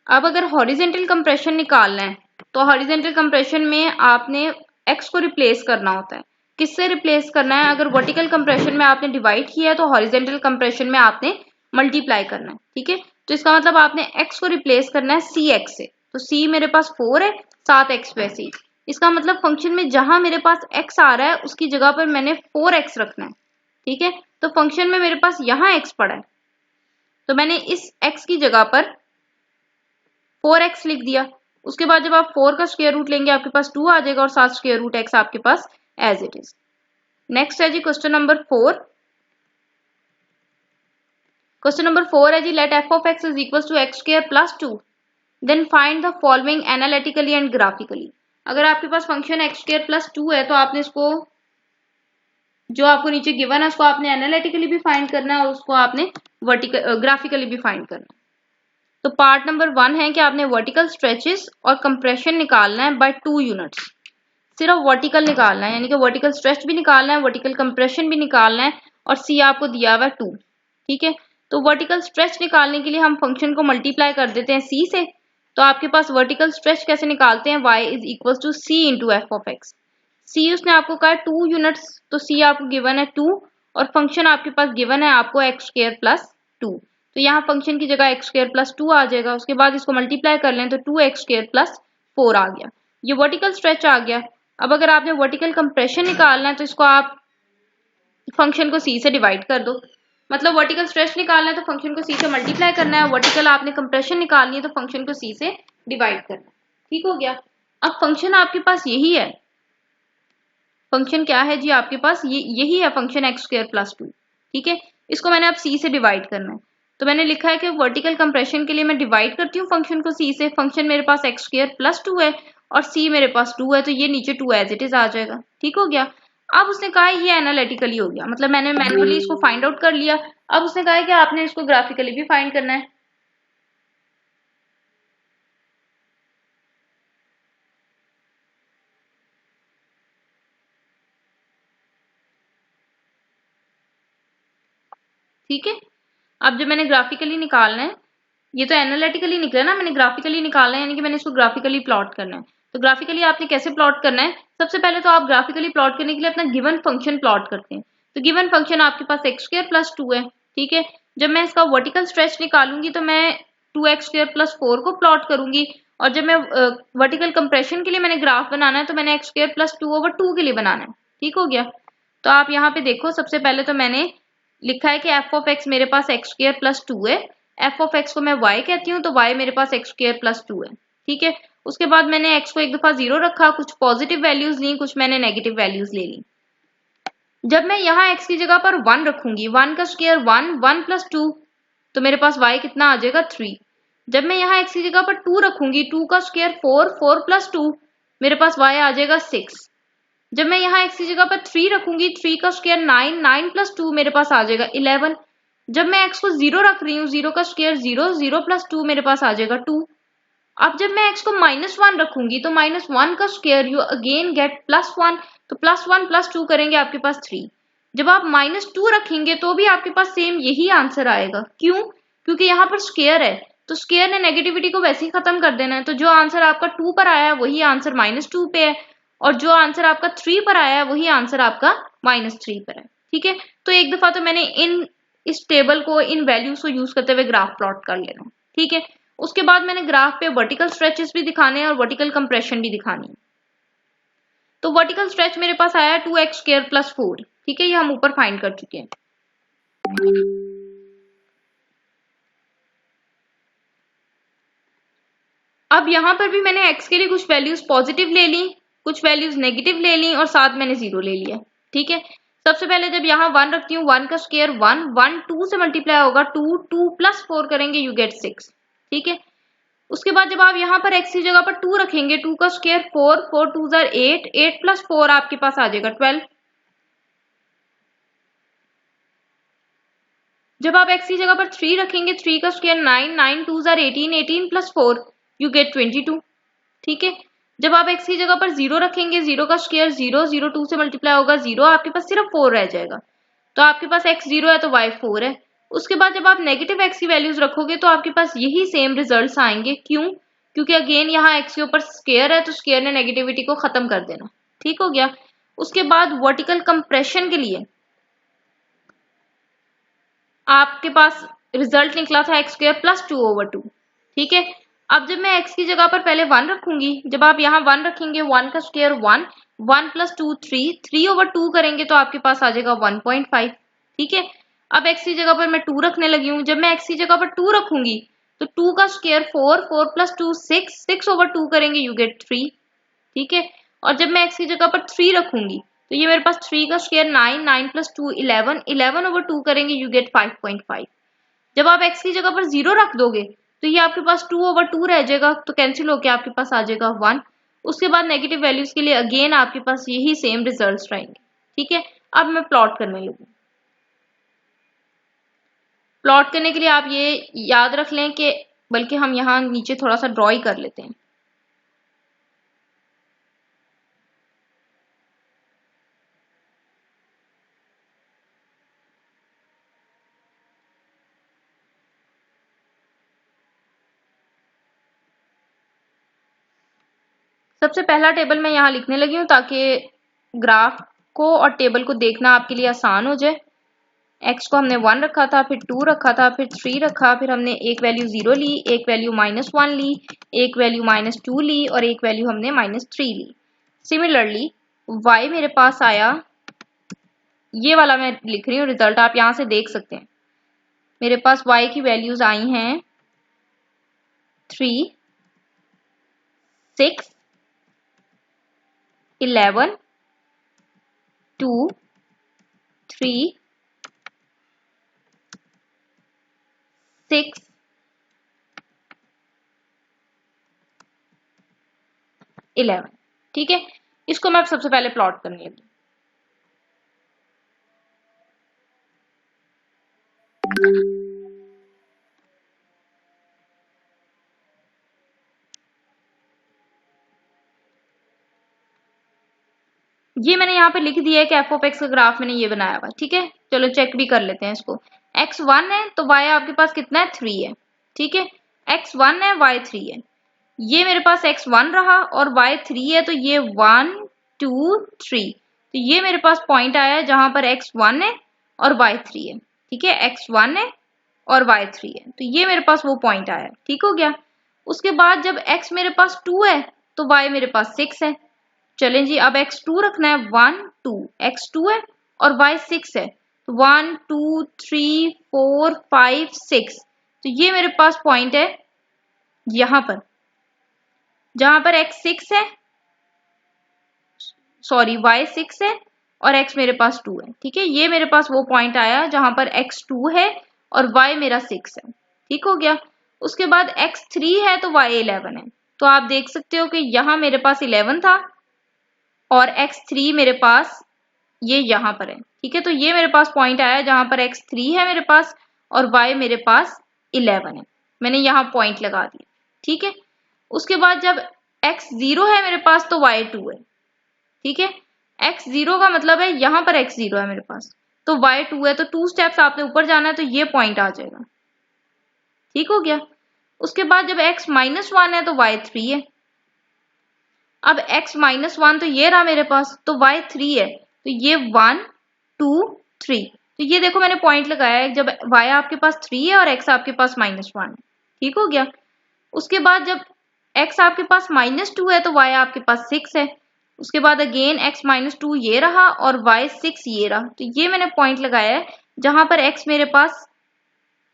अब अगर हॉरिजेंटल कंप्रेशन निकालना है तो हॉरिजेंटल कंप्रेशन में आपने x को रिप्लेस करना होता है। किससे रिप्लेस करना है? अगर वर्टिकल कंप्रेशन में आपने डिवाइड किया है तो हॉरिजेंटल कंप्रेशन में आपने मल्टीप्लाई करना है, ठीक है। तो इसका मतलब आपने x को रिप्लेस करना है सी एक्स से, तो c मेरे पास 4 है, 7x वैसे ही। इसका मतलब फंक्शन में जहां मेरे पास x आ रहा है उसकी जगह पर मैंने 4x रखना है, ठीक है। तो फंक्शन में मेरे पास यहाँ x पड़ा है, तो मैंने इस x की जगह पर 4x लिख दिया। उसके बाद जब आप 4 का स्क्वायर रूट लेंगे आपके पास 2 आ जाएगा और 7 स्क्वायर रूट x आपके पास एज इट इज। नेक्स्ट है जी क्वेश्चन नंबर 4। क्वेश्चन नंबर 4 है जी let f of x is equal to x square plus 2 then find the following analytically and graphically. अगर आपके पास फंक्शन एक्स स्क्वायर प्लस 2 है तो आपने इसको जो आपको नीचे गिवन है उसको आपने एनालिटिकली भी फाइंड करना है और उसको आपने ग्राफिकली भी फाइंड करना है। तो पार्ट नंबर 1 है कि आपने वर्टिकल स्ट्रेचेस और कंप्रेशन निकालना है बाय 2 यूनिट्स। सिर्फ वर्टिकल निकालना है, यानी कि वर्टिकल स्ट्रेच भी निकालना है, वर्टिकल कंप्रेशन भी निकालना है और सी आपको दिया हुआ है 2, ठीक है। तो वर्टिकल स्ट्रेच निकालने के लिए हम फंक्शन को मल्टीप्लाई कर देते हैं सी से। तो आपके पास वर्टिकल स्ट्रेच कैसे निकालते हैं? y is equal to C into F of X. See उसने आपको कहा है 2 यूनिट्स, तो सी आपको गिवन है 2 और फंक्शन आपके पास गिवन है आपको एक्स स्क्वायर प्लस 2, तो यहाँ फंक्शन की जगह एक्स स्क्वायर प्लस 2 आ जाएगा। उसके बाद इसको मल्टीप्लाई कर लें तो 2x स्क्वायर प्लस 4 आ गया, ये वर्टिकल स्ट्रेच आ गया। अब अगर आपने वर्टिकल कंप्रेशन निकालना है तो इसको आप फंक्शन को c से डिवाइड कर दो, मतलब वर्टिकल स्ट्रेच निकालना है तो फंक्शन को c से मल्टीप्लाई करना है, वर्टिकल आपने कंप्रेशन निकालनी है तो फंक्शन को c से डिवाइड करना है, ठीक हो गया। अब फंक्शन आपके पास यही है, फंक्शन क्या है जी आपके पास यही है फंक्शन एक्स स्क्वायर प्लस 2, ठीक है। इसको मैंने अब c से डिवाइड करना है, तो मैंने लिखा है कि वर्टिकल कंप्रेशन के लिए मैं डिवाइड करती हूँ फंक्शन को c से। फंक्शन मेरे पास एक्स स्क्वायर प्लस 2 है और c मेरे पास 2 है, तो ये नीचे 2 एज इट इज आ जाएगा, ठीक हो गया। अब उसने कहा ये एनालिटिकली हो गया, मतलब मैंने मैनुअली इसको फाइंड आउट कर लिया। अब उसने कहा है कि आपने इसको ग्राफिकली भी फाइंड करना है। ठीक है, अब जब मैंने ग्राफिकली निकालना है, ये तो एनालिटिकली निकला ना, मैंने ग्राफिकली निकालना है, यानी कि मैंने इसको ग्राफिकली प्लॉट करना है। तो ग्राफिकली आपने कैसे प्लॉट करना है? सबसे पहले तो आप ग्राफिकली प्लॉट करने के लिए अपना गिवन फंक्शन प्लॉट करते हैं। तो गिवन फंक्शन आपके पास एक्स स्क्वायर प्लस 2 है, ठीक है। जब मैं इसका वर्टिकल स्ट्रेच निकालूंगी तो मैं 2x स्क्वायर प्लस 4 को प्लॉट करूंगी, और जब मैं वर्टिकल कंप्रेशन के लिए मैंने ग्राफ बनाना है तो मैंने एक्स स्क्वायर प्लस 2 ओवर 2 के लिए बनाना है, ठीक हो गया। तो आप यहाँ पे देखो, सबसे पहले तो मैंने लिखा है कि एफ ऑफ एक्स मेरे पास एक्स स्क्वायर प्लस 2 है, एफ ऑफ एक्स को मैं y कहती हूँ, तो y मेरे पास एक्स स्क्वायर प्लस 2 है, ठीक है। उसके बाद मैंने x को एक दफा 0 रखा, कुछ पॉजिटिव वैल्यूज ली, कुछ मैंने नेगेटिव वैल्यूज ले ली। जब मैं यहाँ x की जगह पर 1 रखूंगी, 1 का स्क्वायर 1, 1 प्लस 2, तो मेरे पास y कितना आ जाएगा 3। जब मैं यहाँ x की जगह पर 2 रखूंगी, 2 का स्क्वायर 4, 4 प्लस 2, मेरे पास y आ जाएगा 6। जब मैं यहाँ x की जगह पर 3 रखूंगी, 3 का स्क्वायर 9, 9 प्लस 2, मेरे पास आ जाएगा 11। जब मैं x को 0 रख रही हूँ, 0 का स्क्वायर 0, 0 प्लस 2, मेरे पास आ जाएगा 2। अब जब मैं x को -1 रखूंगी तो -1 का स्क्वायर यू अगेन गेट +1, तो +1 + 2 करेंगे आपके पास 3। जब आप -2 रखेंगे तो भी आपके पास सेम यही आंसर आएगा। क्यों? क्योंकि यहाँ पर स्क्वायर है, तो स्क्वायर ने नेगेटिविटी को वैसे ही खत्म कर देना है। तो जो आंसर आपका 2 पर आया है वही आंसर -2 पे है, और जो आंसर आपका 3 पर आया है वही आंसर आपका -3 पर है। ठीक है, तो एक दफा तो मैंने इस टेबल को, इन वैल्यूज को यूज करते हुए ग्राफ प्लॉट कर लेना। ठीक है, उसके बाद मैंने ग्राफ पे वर्टिकल स्ट्रेचेस भी दिखाने हैं और वर्टिकल कंप्रेशन भी दिखानी है। तो वर्टिकल स्ट्रेच मेरे पास आया 2x² + 4। ठीक है, ये हम ऊपर फाइंड कर चुके हैं। अब यहां पर भी मैंने x के लिए कुछ वैल्यूज पॉजिटिव ले ली, कुछ वैल्यूज नेगेटिव ले ली और साथ मैंने 0 ले लिया। ठीक है, सबसे पहले जब यहाँ 1 रखती हूँ, 1 का स्क्वायर 1, 1 2 से मल्टीप्लाई होगा, 2 2 + 4 करेंगे, यू गेट 6। ठीक है, उसके बाद जब आप यहाँ पर x की जगह पर 2 रखेंगे, 2 का स्क्वायर 4, 4 2 8, 8 + 4 आपके पास आ जाएगा 12। जब आप x की जगह पर 3 रखेंगे, 3 का स्क्वायर 9, 9 2 18, 18 + 4 यू गेट 22। ठीक है, जब आप x की जगह पर 0 रखेंगे, 0 का स्क्वायर 0, 0 2 से मल्टीप्लाई होगा, 0 आपके पास सिर्फ 4 रह जाएगा। तो आपके पास x 0 है तो y 4 है। उसके बाद जब आप नेगेटिव x की वैल्यूज रखोगे तो आपके पास यही सेम रिजल्ट्स आएंगे। क्यों? क्योंकि अगेन यहाँ x के ऊपर स्क्वायर है, तो स्क्वायर ने नेगेटिविटी को खत्म कर देना। ठीक हो गया। उसके बाद वर्टिकल कंप्रेशन के लिए आपके पास रिजल्ट निकला था x² + 2/2। ठीक है, अब जब मैं x की जगह पर पहले 1 रखूंगी, जब आप यहाँ 1 रखेंगे, 1 का स्क्वायर 1, 1 + 2 3, 3/2 करेंगे तो आपके पास आ जाएगा 1.5। ठीक है, अब x की जगह पर मैं 2 रखने लगी हूँ। जब मैं x की जगह पर 2 रखूंगी तो 2 का स्क्वायर 4, 4 + 2 6, 6/2 करेंगे, यू गेट 3। ठीक है, और जब मैं x की जगह पर 3 रखूंगी तो ये मेरे पास 3 का स्क्वायर 9, 9 + 2 11, 11/2 करेंगे, यू गेट 5.5। जब आप x की जगह पर 0 रख दोगे तो ये आपके पास 2/2 रह जाएगा, तो कैंसिल होकर आपके पास आ जाएगा 1। उसके बाद नेगेटिव वैल्यूज के लिए अगेन आपके पास यही सेम रिजल्ट्स रहेंगे। ठीक है, अब मैं प्लॉट करने लगूँ। प्लॉट करने के लिए आप ये याद रख लें कि, बल्कि हम यहाँ नीचे थोड़ा सा ड्रॉ ही कर लेते हैं। सबसे पहला टेबल मैं यहाँ लिखने लगी हूँ ताकि ग्राफ को और टेबल को देखना आपके लिए आसान हो जाए। x को हमने 1 रखा था, फिर 2 रखा था, फिर 3 रखा, फिर हमने एक वैल्यू 0 ली, एक वैल्यू -1 ली, एक वैल्यू -2 ली और एक वैल्यू हमने -3 ली। सिमिलरली y मेरे पास आया, ये वाला मैं लिख रही हूँ रिजल्ट, आप यहाँ से देख सकते हैं। मेरे पास y की वैल्यूज आई हैं 3, 6, 11, 2, 3, 6, 11। ठीक है, इसको मैं सबसे पहले प्लॉट करने लगी। ये मैंने यहाँ पे लिख दिया है कि f(x) का ग्राफ मैंने ये बनाया हुआ। ठीक है, चलो चेक भी कर लेते हैं इसको। x 1 है तो y आपके पास कितना है, 3 है। ठीक है, x 1 है, y 3 है। ये मेरे पास x 1 रहा और y 3 है, तो ये 1 2 3, तो ये मेरे पास पॉइंट आया है जहां पर x 1 है और y 3 है। ठीक है, x 1 है और y 3 है, तो ये मेरे पास वो पॉइंट आया। ठीक हो गया। उसके बाद जब x मेरे पास 2 है तो y मेरे पास 6 है। चलें जी, अब x2 रखना है, 1 2, x2 है और y 6 है, 1 2 3 4 5 6, तो ये मेरे पास पॉइंट है यहां पर जहां पर x 6 है, सॉरी y 6 है और x मेरे पास 2 है। ठीक है, ये मेरे पास वो पॉइंट आया जहां पर x 2 है और y मेरा 6 है। ठीक हो गया। उसके बाद x 3 है तो y 11 है, तो आप देख सकते हो कि यहां मेरे पास 11 था और x3 मेरे पास ये यहां पर है। ठीक है, तो ये मेरे पास पॉइंट आया जहां पर x3 है मेरे पास और y मेरे पास 11 है। मैंने यहां पॉइंट लगा दिया। ठीक है, उसके बाद जब x 0 है मेरे पास तो y 2 है। ठीक है, एक्स जीरो का मतलब है यहाँ पर एक्स जीरो है मेरे पास, तो वाई टू है, तो 2 स्टेप्स आपने ऊपर जाना है तो ये पॉइंट आ जाएगा। ठीक हो गया। उसके बाद जब x -1 है तो y 3 है। अब x -1 तो ये रहा मेरे पास, तो y 3 है, तो ये 1 2 3, तो ये देखो मैंने पॉइंट लगाया है जब y आपके पास 3 है और x आपके पास -1 है। ठीक हो गया। उसके बाद जब x आपके पास -2 है तो y आपके पास 6 है। उसके बाद अगेन x -2 ये रहा और y 6 ये रहा, तो ये मैंने पॉइंट लगाया है जहां पर x मेरे पास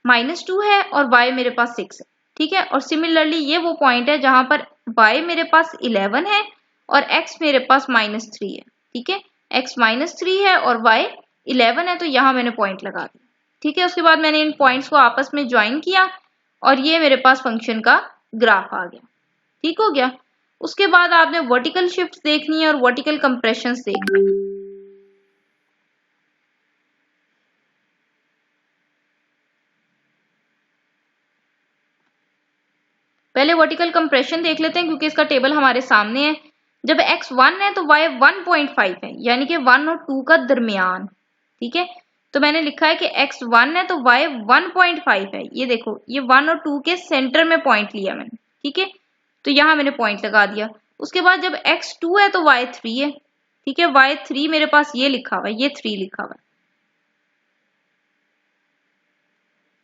-2 है और y मेरे पास 6 है। ठीक है। और सिमिलरली ये वो पॉइंट है जहां पर y मेरे पास 11 है और x मेरे पास -3 है। ठीक है। x -3 है और y 11 है, तो यहां मैंने पॉइंट लगा दिया। ठीक है। उसके बाद मैंने इन पॉइंट्स को आपस में ज्वाइन किया और ये मेरे पास फंक्शन का ग्राफ आ गया। ठीक हो गया। उसके बाद आपने वर्टिकल शिफ्ट देखनी है और वर्टिकल कंप्रेशन देखनी है। पहले वर्टिकल कंप्रेशन देख लेते हैं क्योंकि इसका टेबल हमारे सामने है। जब x 1 है तो y 1.5 है, यानी कि 1 और 2 का दरमियान। ठीक है। तो मैंने लिखा है कि x 1 है तो y 1.5 है। ये देखो, ये 1 और 2 के सेंटर में पॉइंट लिया मैंने। ठीक है। तो यहां मैंने पॉइंट लगा दिया। उसके बाद जब x 2 है तो y 3 है। ठीक है। y 3 मेरे पास ये लिखा हुआ है, ये 3 लिखा हुआ है।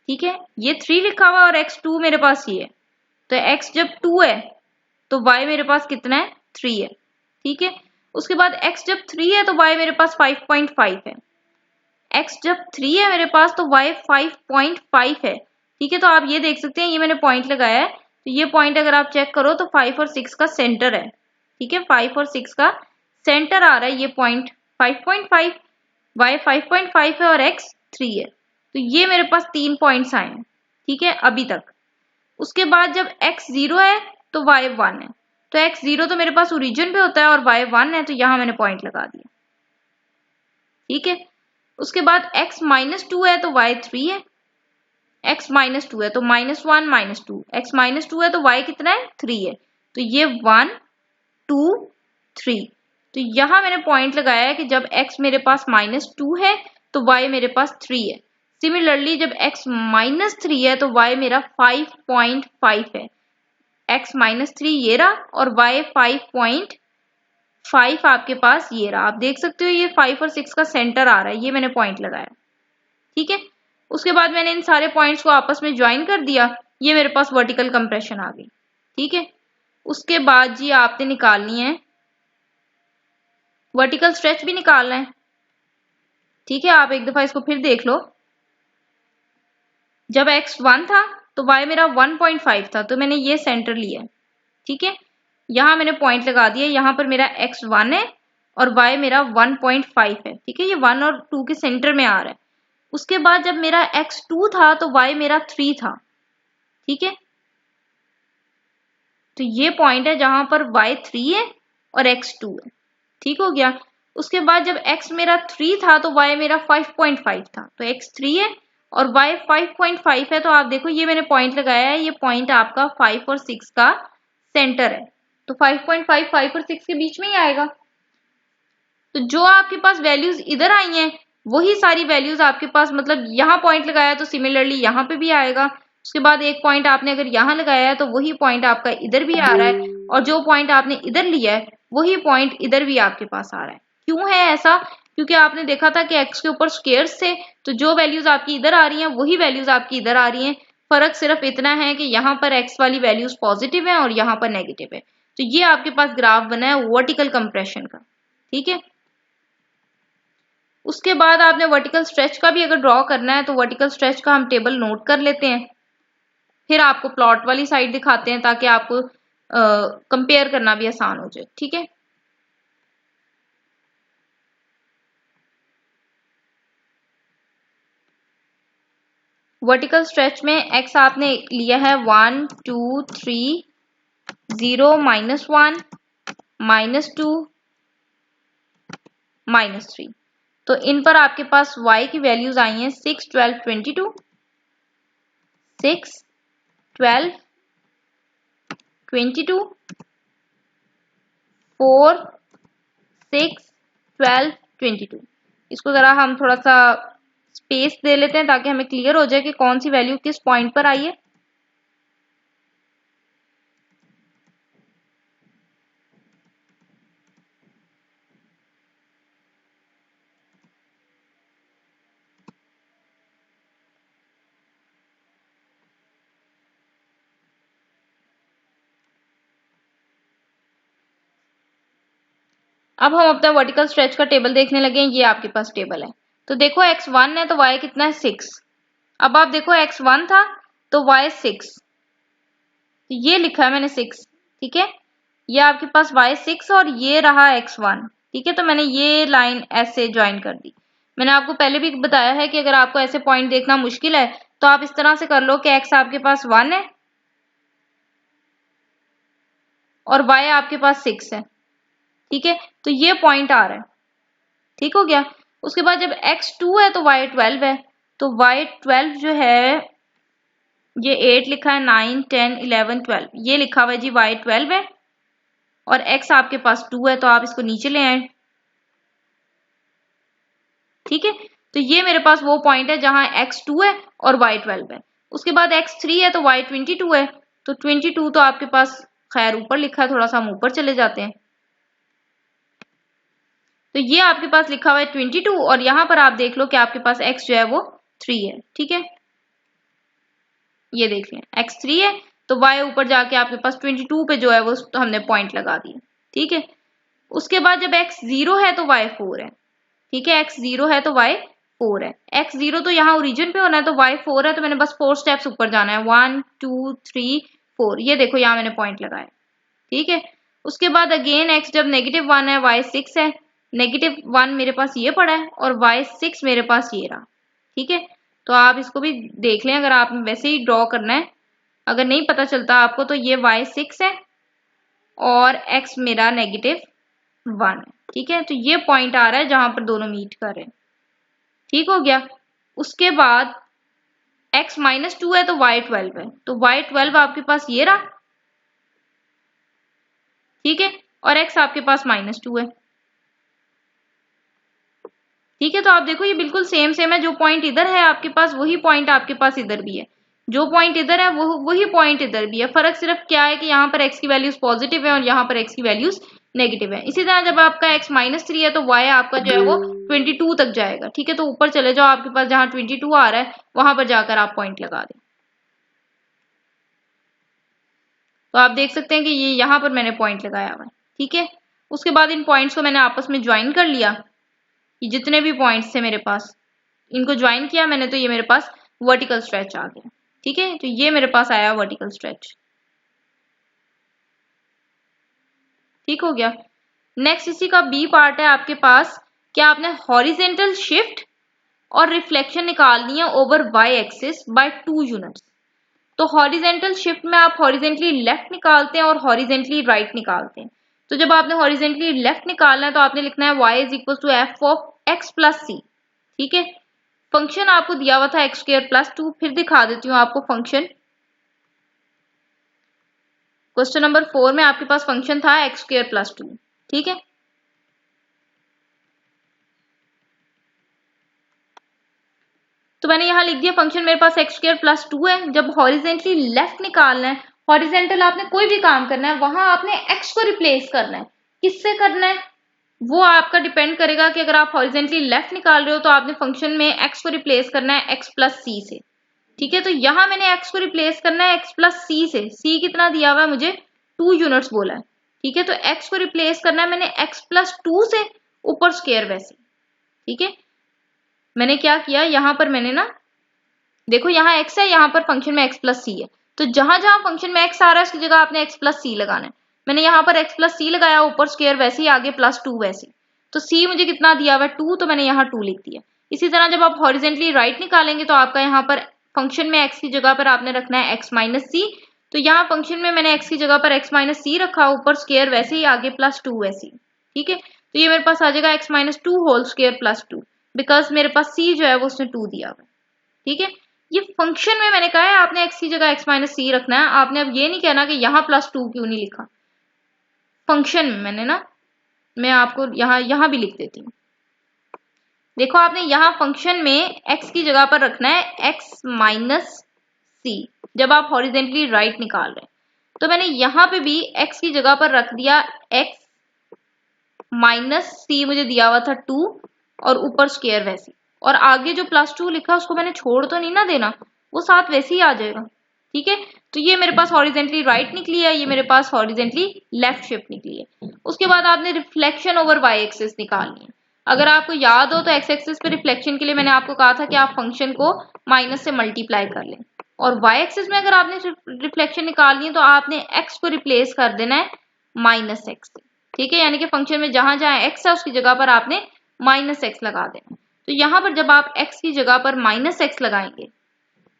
ठीक है। ये 3 लिखा हुआ है और x 2 मेरे पास ये है, तो x जब 2 है तो y मेरे पास कितना है, 3 है। ठीक है। उसके बाद x जब 3 है तो y मेरे पास 5.5 है। x जब 3 है मेरे पास तो y 5.5 है। ठीक है। तो आप ये देख सकते हैं, ये मैंने पॉइंट लगाया है, तो ये पॉइंट अगर आप चेक करो तो 5 और 6 का सेंटर है। ठीक है। 5 और 6 का सेंटर आ रहा है ये पॉइंट 5.5, y 5.5 है और x 3 है, तो ये मेरे पास 3 पॉइंट्स आए हैं। ठीक है अभी तक। उसके बाद जब x 0 है तो y 1 है, तो x 0 तो मेरे पास ओरिजिन पे होता है और y 1 है, तो यहां मैंने पॉइंट लगा दिया। ठीक है। उसके बाद x -2 है तो y 3 है, x -2 है तो -1 -2, x -2 है तो y कितना है, 3 है, तो ये 1 2 3, तो यहां मैंने पॉइंट लगाया है कि जब x मेरे पास -2 है तो y मेरे पास 3 है। सिमिलरली जब x -3 है तो y मेरा 5.5 है। x -3 ये रहा और y 5.5 आपके पास ये रहा। आप देख सकते हो ये 5 और 6 का सेंटर आ रहा है, ये मैंने पॉइंट लगाया। ठीक है। उसके बाद मैंने इन सारे पॉइंट्स को आपस में ज्वाइन कर दिया, ये मेरे पास वर्टिकल कंप्रेशन आ गई। ठीक है। उसके बाद जी आपने निकालनी है वर्टिकल स्ट्रेच भी निकालना है। ठीक है। आप एक दफा इसको फिर देख लो। जब x 1 था तो y मेरा 1.5 था, तो मैंने ये सेंटर लिया। ठीक है। यहां मैंने पॉइंट लगा दिया, यहां पर मेरा x 1 है और y मेरा 1.5 है। ठीक है। ये 1 और 2 के सेंटर में आ रहा है। उसके बाद जब मेरा x 2 था तो y मेरा 3 था। ठीक है। तो ये पॉइंट है जहां पर y 3 है और x 2 है। ठीक हो गया। उसके बाद जब x मेरा 3 था तो y मेरा 5.5 था, तो x 3 है और y 5.5 है। तो आप देखो ये मैंने पॉइंट लगाया है, ये पॉइंट आपका 5 और 6 का सेंटर है, तो 5.5 5 और 6 के बीच में ही आएगा। तो जो आपके पास वैल्यूज इधर आई हैं वही सारी वैल्यूज आपके पास, मतलब यहाँ पॉइंट लगाया तो सिमिलरली यहाँ पे भी आएगा। उसके बाद एक पॉइंट आपने अगर यहाँ लगाया है तो वही पॉइंट आपका इधर भी आ रहा है, और जो पॉइंट आपने इधर लिया है वही पॉइंट इधर भी आपके पास आ रहा है। क्यों है ऐसा? क्योंकि आपने देखा था कि एक्स के ऊपर स्क्वायर्स थे, तो जो वैल्यूज आपकी इधर आ रही हैं वही वैल्यूज आपकी इधर आ रही हैं। फर्क सिर्फ इतना है कि यहाँ पर एक्स वाली वैल्यूज पॉजिटिव है और यहाँ पर नेगेटिव है। तो ये आपके पास ग्राफ बना है वर्टिकल कंप्रेशन का। ठीक है। उसके बाद आपने वर्टिकल स्ट्रेच का भी अगर ड्रॉ करना है तो वर्टिकल स्ट्रेच का हम टेबल नोट कर लेते हैं, फिर आपको प्लॉट वाली साइड दिखाते हैं ताकि आपको कंपेयर करना भी आसान हो जाए। ठीक है। वर्टिकल स्ट्रेच में एक्स आपने लिया है 1 2 3 0 -1 -2 -3, तो इन पर आपके पास y की वैल्यूज आई हैं 6 12 22, 6 12 22, 4 6 12, 22। इसको जरा हम थोड़ा सा स्पेस दे लेते हैं ताकि हमें क्लियर हो जाए कि कौन सी वैल्यू किस पॉइंट पर आई है। अब हम अपना वर्टिकल स्ट्रेच का टेबल देखने लगे हैं। ये आपके पास टेबल है, तो देखो x1 है तो y कितना है 6। अब आप देखो x1 था तो y 6, तो ये लिखा है मैंने 6, ठीक है। ये आपके पास y 6 और ये रहा x1, ठीक है। तो मैंने ये लाइन ऐसे ज्वाइन कर दी। मैंने आपको पहले भी बताया है कि अगर आपको ऐसे पॉइंट देखना मुश्किल है तो आप इस तरह से कर लो कि x आपके पास 1 है और y आपके पास 6 है, ठीक है। तो ये पॉइंट आ रहा है, ठीक हो गया। उसके बाद जब x2 है तो y 12 है, तो y 12 जो है ये 8 लिखा है, 9, 10, 11, 12 ये लिखा हुआ है जी, y 12 है और x आपके पास 2 है, तो आप इसको नीचे ले आए, ठीक है। तो ये मेरे पास वो पॉइंट है जहां x2 है और y 12 है। उसके बाद x3 है तो y 22 है, तो 22 तो आपके पास खैर ऊपर लिखा है, थोड़ा सा हम ऊपर चले जाते हैं। तो ये आपके पास लिखा हुआ है 22 और यहां पर आप देख लो कि आपके पास x जो है वो 3 है, ठीक है। ये देख लें x 3 है तो y ऊपर जाके आपके पास 22 पे जो है वो तो हमने पॉइंट लगा दिया, ठीक है। उसके बाद जब x 0 है तो y 4 है, ठीक है। x 0 है तो y 4 है। x 0 तो यहाँ ओरिजिन पे होना है, तो y 4 है तो मैंने बस 4 स्टेप्स ऊपर जाना है, 1 2 3 4। ये देखो यहाँ मैंने पॉइंट लगाया, ठीक है। उसके बाद अगेन x जब -1 है, y 6 है, -1 मेरे पास ये पड़ा है और y 6 मेरे पास ये रहा, ठीक है। तो आप इसको भी देख लें अगर आप वैसे ही ड्रॉ करना है, अगर नहीं पता चलता आपको तो ये y 6 है और x मेरा -1 है, ठीक है। तो ये पॉइंट आ रहा है जहां पर दोनों मीट कर रहे हैं, ठीक हो गया। उसके बाद x -2 है तो y 12 है, तो y 12 आपके पास ये रहा, ठीक है। और x आपके पास -2 है, ठीक है। तो आप देखो ये बिल्कुल सेम सेम है, जो पॉइंट इधर है आपके पास वही पॉइंट आपके पास इधर भी है, जो पॉइंट इधर है वो वही पॉइंट इधर भी है। फर्क सिर्फ क्या है कि यहाँ पर x की वैल्यूज पॉजिटिव है और यहाँ पर x की वैल्यूज नेगेटिव है। इसी तरह जब आपका x -3 है तो y आपका जो है वो 22 तक जाएगा, ठीक है। तो ऊपर चले जाओ, आपके पास जहाँ 22 आ रहा है वहां पर जाकर आप पॉइंट लगा दें। तो आप देख सकते हैं कि ये यहाँ पर मैंने पॉइंट लगाया हुआ है, ठीक है। उसके बाद इन पॉइंट्स को मैंने आपस में ज्वाइन कर लिया, ये जितने भी पॉइंट्स थे मेरे पास इनको ज्वाइन किया मैंने, तो ये मेरे पास वर्टिकल स्ट्रेच आ गया, ठीक है। तो ये मेरे पास आया वर्टिकल स्ट्रेच, ठीक हो गया। नेक्स्ट इसी का बी पार्ट है आपके पास, क्या आपने हॉरिजेंटल शिफ्ट और रिफ्लेक्शन निकालनी है over Y axis by 2 units. तो हॉरिजेंटल शिफ्ट में आप हॉरिजेंटली लेफ्ट निकालते हैं और हॉरिजेंटली राइट निकालते हैं। तो जब आपने हॉरिजेंटली लेफ्ट निकालना है तो आपने लिखना है y is equal to F of x plus C, ठीक है। फंक्शन आपको दिया हुआ था x² प्लस 2, फिर दिखा देती हूँ आपको फंक्शन। क्वेश्चन नंबर 4 में आपके पास फंक्शन था x² प्लस 2, ठीक है। तो मैंने यहां लिख दिया फंक्शन मेरे पास x² प्लस 2 है। जब हॉरिजेंटली लेफ्ट निकालना है, हॉरिजेंटल आपने कोई भी काम करना है वहां आपने x को रिप्लेस करना है। किससे करना है वो आपका डिपेंड करेगा कि अगर आप हॉरिजेंटली लेफ्ट निकाल रहे हो तो आपने फंक्शन में x को रिप्लेस करना है x प्लस सी से, ठीक है। तो यहां मैंने x को रिप्लेस करना है x प्लस सी से। c कितना दिया हुआ है मुझे 2 यूनिट्स बोला है, ठीक है। तो x को रिप्लेस करना है मैंने x प्लस 2 से, ऊपर स्क्वायर वैसे, ठीक है। मैंने क्या किया यहाँ पर मैंने ना देखो यहाँ x है, यहाँ पर फंक्शन में x प्लस सी है, तो जहां जहां फंक्शन में x आ रहा है उसकी जगह आपने x प्लस सी लगाना है। मैंने यहाँ पर x प्लस सी लगाया, ऊपर स्क्वायर वैसे ही, आगे प्लस 2 वैसे। तो c मुझे कितना दिया हुआ है 2, तो मैंने यहाँ 2 लिख दिया। इसी तरह जब आप हॉरिजेंटली राइट निकालेंगे तो आपका यहाँ पर फंक्शन में x की जगह पर आपने रखना है x माइनस सी। तो यहाँ फंक्शन में मैंने x की जगह पर x माइनस सी रखा, ऊपर स्क्वायर वैसे ही, आगे प्लस 2 वैसे ही, ठीक है। तो ये मेरे पास आ जाएगा x minus 2 whole square plus 2, because मेरे पास c जो है वो उसने 2 दिया हुआ है, ठीक है। ये फंक्शन में मैंने कहा है आपने x की जगह x माइनस सी रखना है। आपने अब ये नहीं कहना कि यहाँ प्लस 2 क्यों नहीं लिखा, फंक्शन में मैंने ना मैं आपको यहाँ भी लिख देती हूँ। देखो आपने यहाँ फंक्शन में x की जगह पर रखना है x माइनस सी जब आप हॉरिजेंटली राइट निकाल रहे हैं। तो मैंने यहाँ पे भी x की जगह पर रख दिया x माइनस सी, मुझे दिया हुआ था 2 और ऊपर स्क्वायर वैसी, और आगे जो +2 लिखा उसको मैंने छोड़ तो नहीं ना देना, वो साथ वैसे ही आ जाएगा। ठीक है, तो ये मेरे पास हॉरिजेंटली राइट निकली है, ये मेरे पास हॉरिजेंटली लेफ्ट शिफ्ट निकली है। उसके बाद आपने रिफ्लेक्शन ओवर y एक्सिस निकालनी है। अगर आपको याद हो तो x एक्सिस पे रिफ्लेक्शन के लिए मैंने आपको कहा था कि आप फंक्शन को माइनस से मल्टीप्लाई कर लें, और y एक्सिस में अगर आपने रिफ्लेक्शन निकालनी है तो आपने x को रिप्लेस कर देना है माइनस एक्स से। ठीक है, यानी कि फंक्शन में जहां जहां x है उसकी जगह पर आपने माइनस एक्स लगा देना। तो यहाँ पर जब आप x की जगह पर माइनस एक्स लगाएंगे,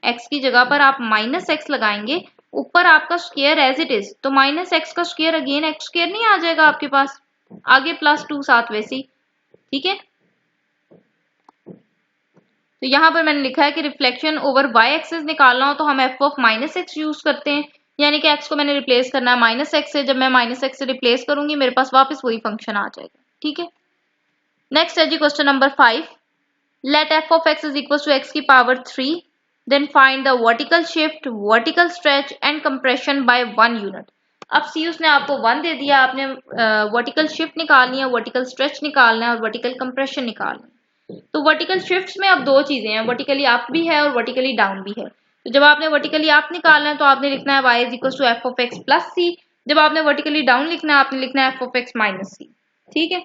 x की जगह पर आप माइनस एक्स लगाएंगे, ऊपर आपका स्क्वायर एज इट इज, तो माइनस एक्स का स्क्वायर अगेन एक्स स्क्वायर नहीं आ जाएगा आपके पास, आगे +2 साथ वैसे ही। ठीक है, तो यहाँ पर मैंने लिखा है कि रिफ्लेक्शन ओवर y एक्सिस निकालना हो तो हम f of minus x use करते हैं, यानी कि x को मैंने रिप्लेस करना है माइनस एक्स से। जब मैं माइनस एक्स से रिप्लेस करूंगी मेरे पास वापस वही फंक्शन आ जाएगा। ठीक है, नेक्स्ट है जी question number 5। Let f of x is equal to x की power 3, then find the vertical shift, vertical stretch and compression by 1 unit. अब सी उसने आपको 1 दे दिया, आपने वर्टिकल शिफ्ट निकालनी है, वर्टिकल स्ट्रेच निकालना है और वर्टिकल कंप्रेशन निकालना है। तो वर्टिकल शिफ्ट्स में अब दो चीजें हैं, वर्टिकली अप भी है और वर्टिकली डाउन भी है। तो जब आपने वर्टिकली अप निकालना है तो आपने लिखना है y is equal to F of X plus C, जब आपने वर्टिकली डाउन लिखना है आपने लिखना है F of X minus C. ठीक है,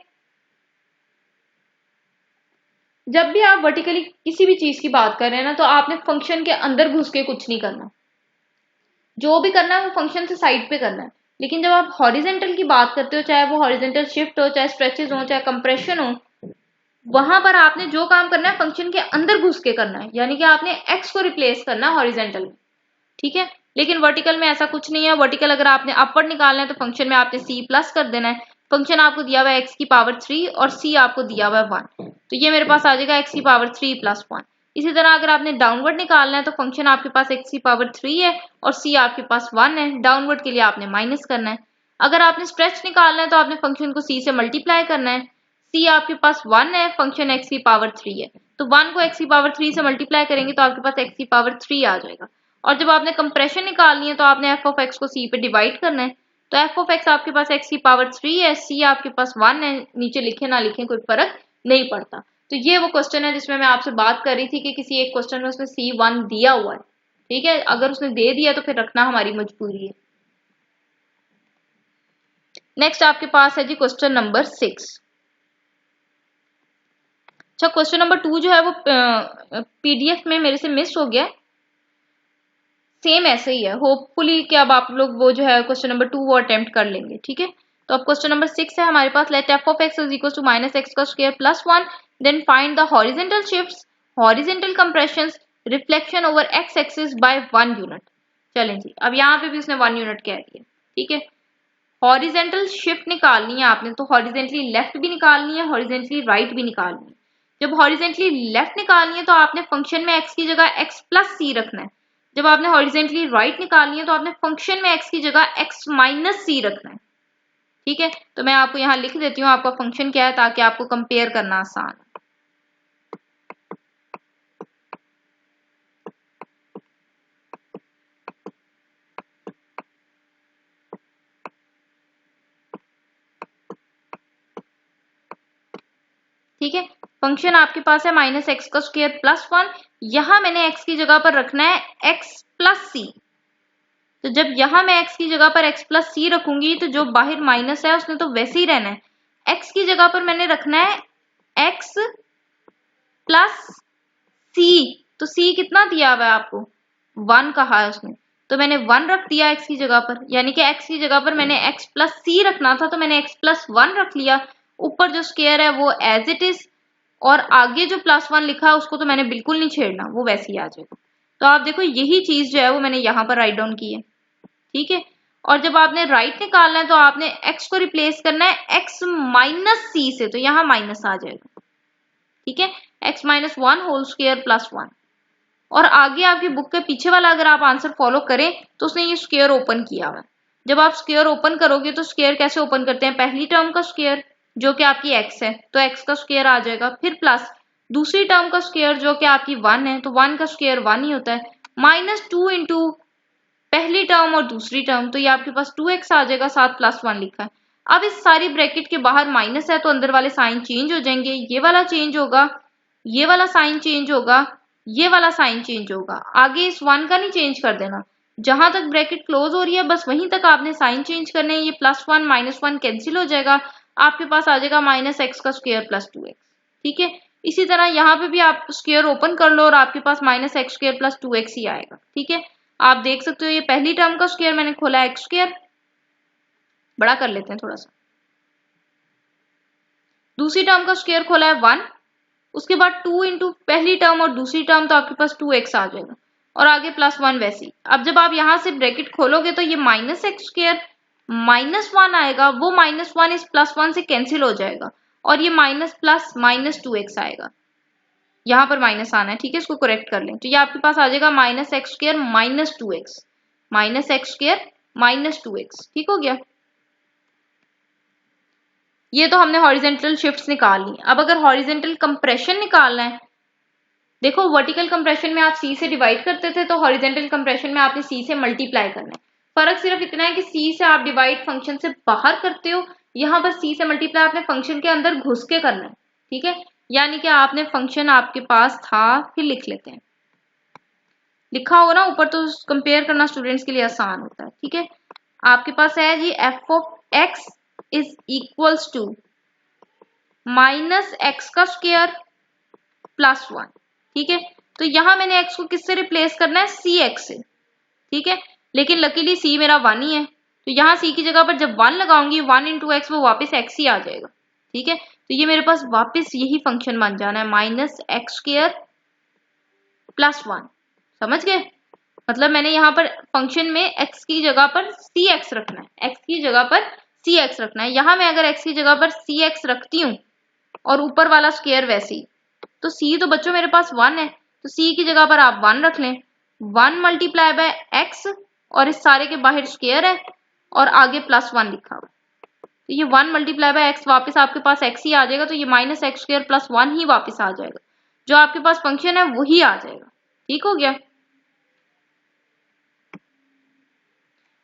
जब भी आप वर्टिकली किसी भी चीज की बात कर रहे हैं ना तो आपने फंक्शन के अंदर घुस के कुछ नहीं करना, जो भी करना है वो फंक्शन से साइड पे करना है। लेकिन जब आप हॉरिजेंटल की बात करते हो, चाहे वो हॉरिजेंटल शिफ्ट हो, चाहे स्ट्रेचेस हो, चाहे कंप्रेशन हो, वहां पर आपने जो काम करना है फंक्शन के अंदर घुस के करना है, यानी कि आपने x को रिप्लेस करना है हॉरिजेंटल में। ठीक है, लेकिन वर्टिकल में ऐसा कुछ नहीं है। वर्टिकल अगर आपने अपवर्ड निकालना है तो फंक्शन में आपने c प्लस कर देना है। फंक्शन आपको दिया हुआ है x की पावर 3 और c आपको दिया हुआ है 1, तो ये मेरे पास आ जाएगा x की पावर 3 प्लस 1। इसी तरह अगर आपने डाउनवर्ड निकालना है तो फंक्शन आपके पास x की पावर 3 है और c आपके पास 1 है, डाउनवर्ड के लिए आपने माइनस करना है। अगर आपने स्ट्रेच निकालना है तो आपने फंक्शन को c से मल्टीप्लाई करना है, c आपके पास 1 है, फंक्शन x की पावर 3 है, तो 1 को x की पावर 3 से मल्टीप्लाई करेंगे तो आपके पास x की पावर 3 आ जाएगा। और जब आपने कंप्रेशन निकालनी है तो आपने f ऑफ x को c पे डिवाइड करना है, तो f ऑफ x आपके पास x की पावर 3 है, c आपके पास 1 है, नीचे लिखे ना लिखे कोई फर्क नहीं पड़ता। तो ये वो क्वेश्चन है जिसमें मैं आपसे बात कर रही थी कि किसी एक क्वेश्चन में उसने c1 दिया हुआ है। ठीक है, अगर उसने दे दिया तो फिर रखना हमारी मजबूरी है। नेक्स्ट आपके पास है जी क्वेश्चन नंबर 6। अच्छा, क्वेश्चन नंबर 2 जो है वो पीडीएफ में मेरे से मिस हो गया, सेम ऐसे ही है। होपफुली कि अब आप लोग वो जो है क्वेश्चन नंबर 2 वो अटेम्प्ट कर लेंगे। ठीक है, तो अब क्वेश्चन नंबर 6 है हमारे पास, let F of X is equal to minus X का square plus 1, then find the horizontal shifts, horizontal compressions, reflection over X axis by 1 unit. चलें जी, अब यहाँ पे भी उसने 1 यूनिट कह दिया। ठीक है, हॉरिजेंटल शिफ्ट निकालनी है आपने, तो हॉरिजेंटली लेफ्ट भी निकालनी है, हॉरिजेंटली राइट भी निकालनी है। जब हॉरिजेंटली लेफ्ट निकालनी है तो आपने फंक्शन में x की जगह x प्लस सी रखना है। जब आपने हॉरिजेंटली राइट निकालनी है तो आपने फंक्शन में x की जगह x माइनस सी रखना है। ठीक है, तो मैं आपको यहाँ लिख देती हूँ आपका फंक्शन क्या है ताकि आपको कंपेयर करना आसान हो। ठीक है, फंक्शन आपके पास है माइनस एक्स का स्क्वायर प्लस 1, यहां मैंने x की जगह पर रखना है x प्लस सी। तो जब यहां मैं x की जगह पर x प्लस सी रखूंगी तो जो बाहर माइनस है उसने तो वैसे ही रहना है। x की जगह पर मैंने रखना है x प्लस सी, तो c कितना दिया हुआ है आपको, 1 कहा है उसने, तो मैंने 1 रख दिया x की जगह पर, यानी कि x की जगह पर मैंने x प्लस सी रखना था तो मैंने x प्लस 1 रख लिया। ऊपर जो स्क्वायर है वो एज इट इज, और आगे जो प्लस 1 लिखा है उसको तो मैंने बिल्कुल नहीं छेड़ना, वो वैसे ही आ जाएगा। तो आप देखो यही चीज जो है वो मैंने यहाँ पर राइट डाउन की है। ठीक है, और जब आपने राइट निकालना है तो आपने x को रिप्लेस करना है x माइनस सी से, तो यहाँ माइनस आ जाएगा। ठीक है, x minus 1 whole square plus 1, और आगे आपकी बुक के पीछे वाला अगर आप आंसर फॉलो करें तो उसने ये स्क्वायर ओपन किया हुआ है। जब आप स्क्वायर ओपन करोगे तो स्क्वायर कैसे ओपन करते हैं, पहली टर्म का स्क्वायर जो कि आपकी x है, तो x का स्क्वायर आ जाएगा, फिर प्लस दूसरी टर्म का स्क्वायर जो कि आपकी 1 है, तो 1 का स्क्वायर 1 ही होता है, -2 इंटू पहली टर्म और दूसरी टर्म, तो ये आपके पास 2x आ जाएगा, साथ +1 लिखा है। अब इस सारी ब्रैकेट के बाहर माइनस है तो अंदर वाले साइन चेंज हो जाएंगे, ये वाला चेंज होगा, ये वाला साइन चेंज होगा, ये वाला साइन चेंज होगा। आगे इस 1 का नहीं चेंज कर देना, जहां तक ब्रैकेट क्लोज हो रही है बस वहीं तक आपने साइन चेंज करने हैं। ये +1 -1 कैंसिल हो जाएगा, आपके पास आ जाएगा -x का स्क्वायर + 2x। ठीक है, इसी तरह यहाँ पे भी आप स्क्वायर ओपन कर लो और आपके पास -x² + 2x ही आएगा। ठीक है, आप देख सकते हो ये पहली टर्म का स्क्वायर मैंने खोला है x², बड़ा कर लेते हैं थोड़ा सा, दूसरी टर्म का स्क्वायर खोला है 1, उसके बाद 2 इंटू पहली टर्म और दूसरी टर्म, तो आपके पास 2x आ जाएगा और आगे +1 वैसे ही। अब जब आप यहां से ब्रैकेट खोलोगे तो ये -x² -1 आएगा, वो -1 इस +1 से कैंसिल हो जाएगा और ये -+-2x आएगा, यहां पर माइनस आना है। ठीक है, इसको करेक्ट कर लें, तो ये आपके पास आ जाएगा -x² -2x, -x² -2x। ठीक हो गया, ये तो हमने हॉरिजेंटल शिफ्ट्स निकाल ली। अब अगर हॉरिजेंटल कंप्रेशन निकालना है, देखो वर्टिकल कंप्रेशन में आप सी से डिवाइड करते थे, तो हॉरिजेंटल कंप्रेशन में आपने सी से मल्टीप्लाई करना है। फर्क सिर्फ इतना है कि सी से आप डिवाइड फंक्शन से बाहर करते हो, यहाँ पर सी से मल्टीप्लाई आपने फंक्शन के अंदर घुस के करना है। ठीक है, यानी कि आपने फंक्शन आपके पास था, फिर लिख लेते हैं, लिखा होगा ना ऊपर, तो कंपेयर करना स्टूडेंट्स के लिए आसान होता है। ठीक है, आपके पास है G f(x) is equals to -x का स्क्वायर +1। ठीक है, तो यहां मैंने x को किससे रिप्लेस करना है, cx से। ठीक है, लेकिन लकीली c मेरा 1 ही है, तो यहाँ c की जगह पर जब 1 लगाऊंगी 1 इंटू एक्स, वो वापस x ही आ जाएगा। ठीक है, तो ये मेरे पास वापस यही फंक्शन बन जाना है, -x² +1। समझ गए, मतलब मैंने यहाँ पर फंक्शन में x की जगह पर cx रखना है, x की जगह पर cx रखना है। यहाँ मैं अगर x की जगह पर cx रखती हूँ और ऊपर वाला स्क्वायर वैसे ही, तो c तो बच्चों मेरे पास 1 है, तो c की जगह पर आप 1 रख लें, 1 × x और इस सारे के बाहर स्क्वायर है और आगे +1 लिखा हुआ, तो ये 1 × x वापस आपके पास x ही आ जाएगा, तो ये -x² +1 ही वापस आ जाएगा, जो आपके पास फंक्शन है वही आ जाएगा। ठीक हो गया,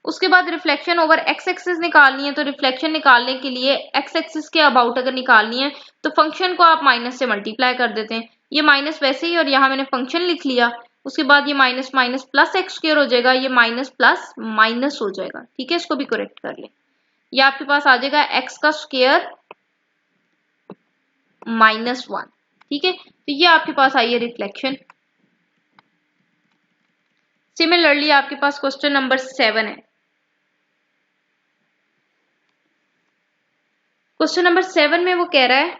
उसके बाद रिफ्लेक्शन ओवर x एक्सिस निकालनी है, तो रिफ्लेक्शन निकालने के लिए x एक्सिस के अबाउट अगर निकालनी है तो फंक्शन को आप माइनस से मल्टीप्लाई कर देते हैं, ये माइनस वैसे ही, और यहाँ मैंने फंक्शन लिख लिया, उसके बाद ये माइनस माइनस प्लस x² हो जाएगा, ये माइनस प्लस माइनस हो जाएगा। ठीक है, इसको भी करेक्ट कर ले, ये आपके पास आ जाएगा x का स्क्वायर -1। ठीक है, तो ये आपके पास आई है रिफ्लेक्शन। सिमिलरली आपके पास क्वेश्चन नंबर 7 है। क्वेश्चन नंबर 7 में वो कह रहा है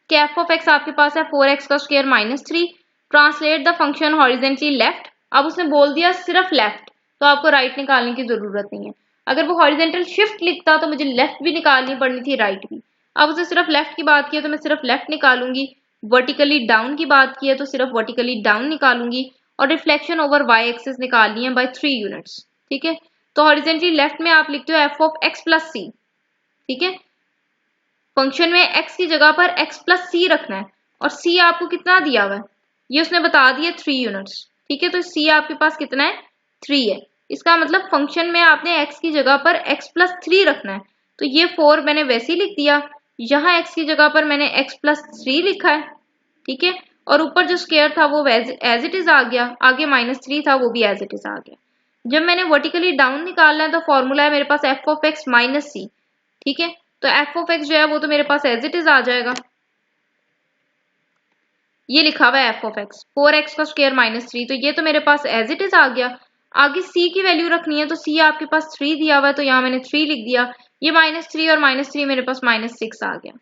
कि f(x) आपके पास है 4x का square -3, translate the function horizontally left. अब उसने बोल दिया सिर्फ लेफ्ट, तो आपको राइट निकालने की जरूरत नहीं है। अगर वो हॉरिजेंटल शिफ्ट लिखता तो मुझे लेफ्ट भी निकालनी पड़नी थी, राइट भी। अब उसने सिर्फ लेफ्ट की बात की है तो मैं सिर्फ लेफ्ट निकालूंगी, वर्टिकली डाउन की बात की है तो सिर्फ वर्टिकली डाउन निकालूंगी, और रिफ्लेक्शन ओवर y एक्सिस निकालनी है बाय 3 यूनिट्स। ठीक है, तो हॉरिजेंटली लेफ्ट में आप लिखते हो f(x + c). ठीक है, फंक्शन में x की जगह पर x + c रखना है, और c आपको कितना दिया हुआ है, ये उसने बता दिया 3 यूनिट्स। ठीक है, तो c आपके पास कितना है, 3 है, इसका मतलब फंक्शन में आपने x की जगह पर x + 3 रखना है, तो ये 4 मैंने वैसे ही लिख दिया, यहाँ x की जगह पर मैंने x + 3 लिखा है। ठीक है, और ऊपर जो स्क्वायर था वो एज इट इज आ गया, आगे -3 था वो भी एज इट इज आ गया। जब मैंने वर्टिकली डाउन निकालना है तो फॉर्मूला है मेरे पास f(x - c). ठीक है, तो f(x) जो है वो तो मेरे पास एज इट इज आ जाएगा, ये लिखा हुआ है f(x) 4x का स्क्वायर -3, तो ये तो मेरे पास एज इट इज आ गया। आगे c की वैल्यू रखनी है, तो c आपके पास 3 दिया हुआ है, तो यहाँ मैंने 3 लिख दिया, ये -3 और -3 मेरे पास -6 आ गया।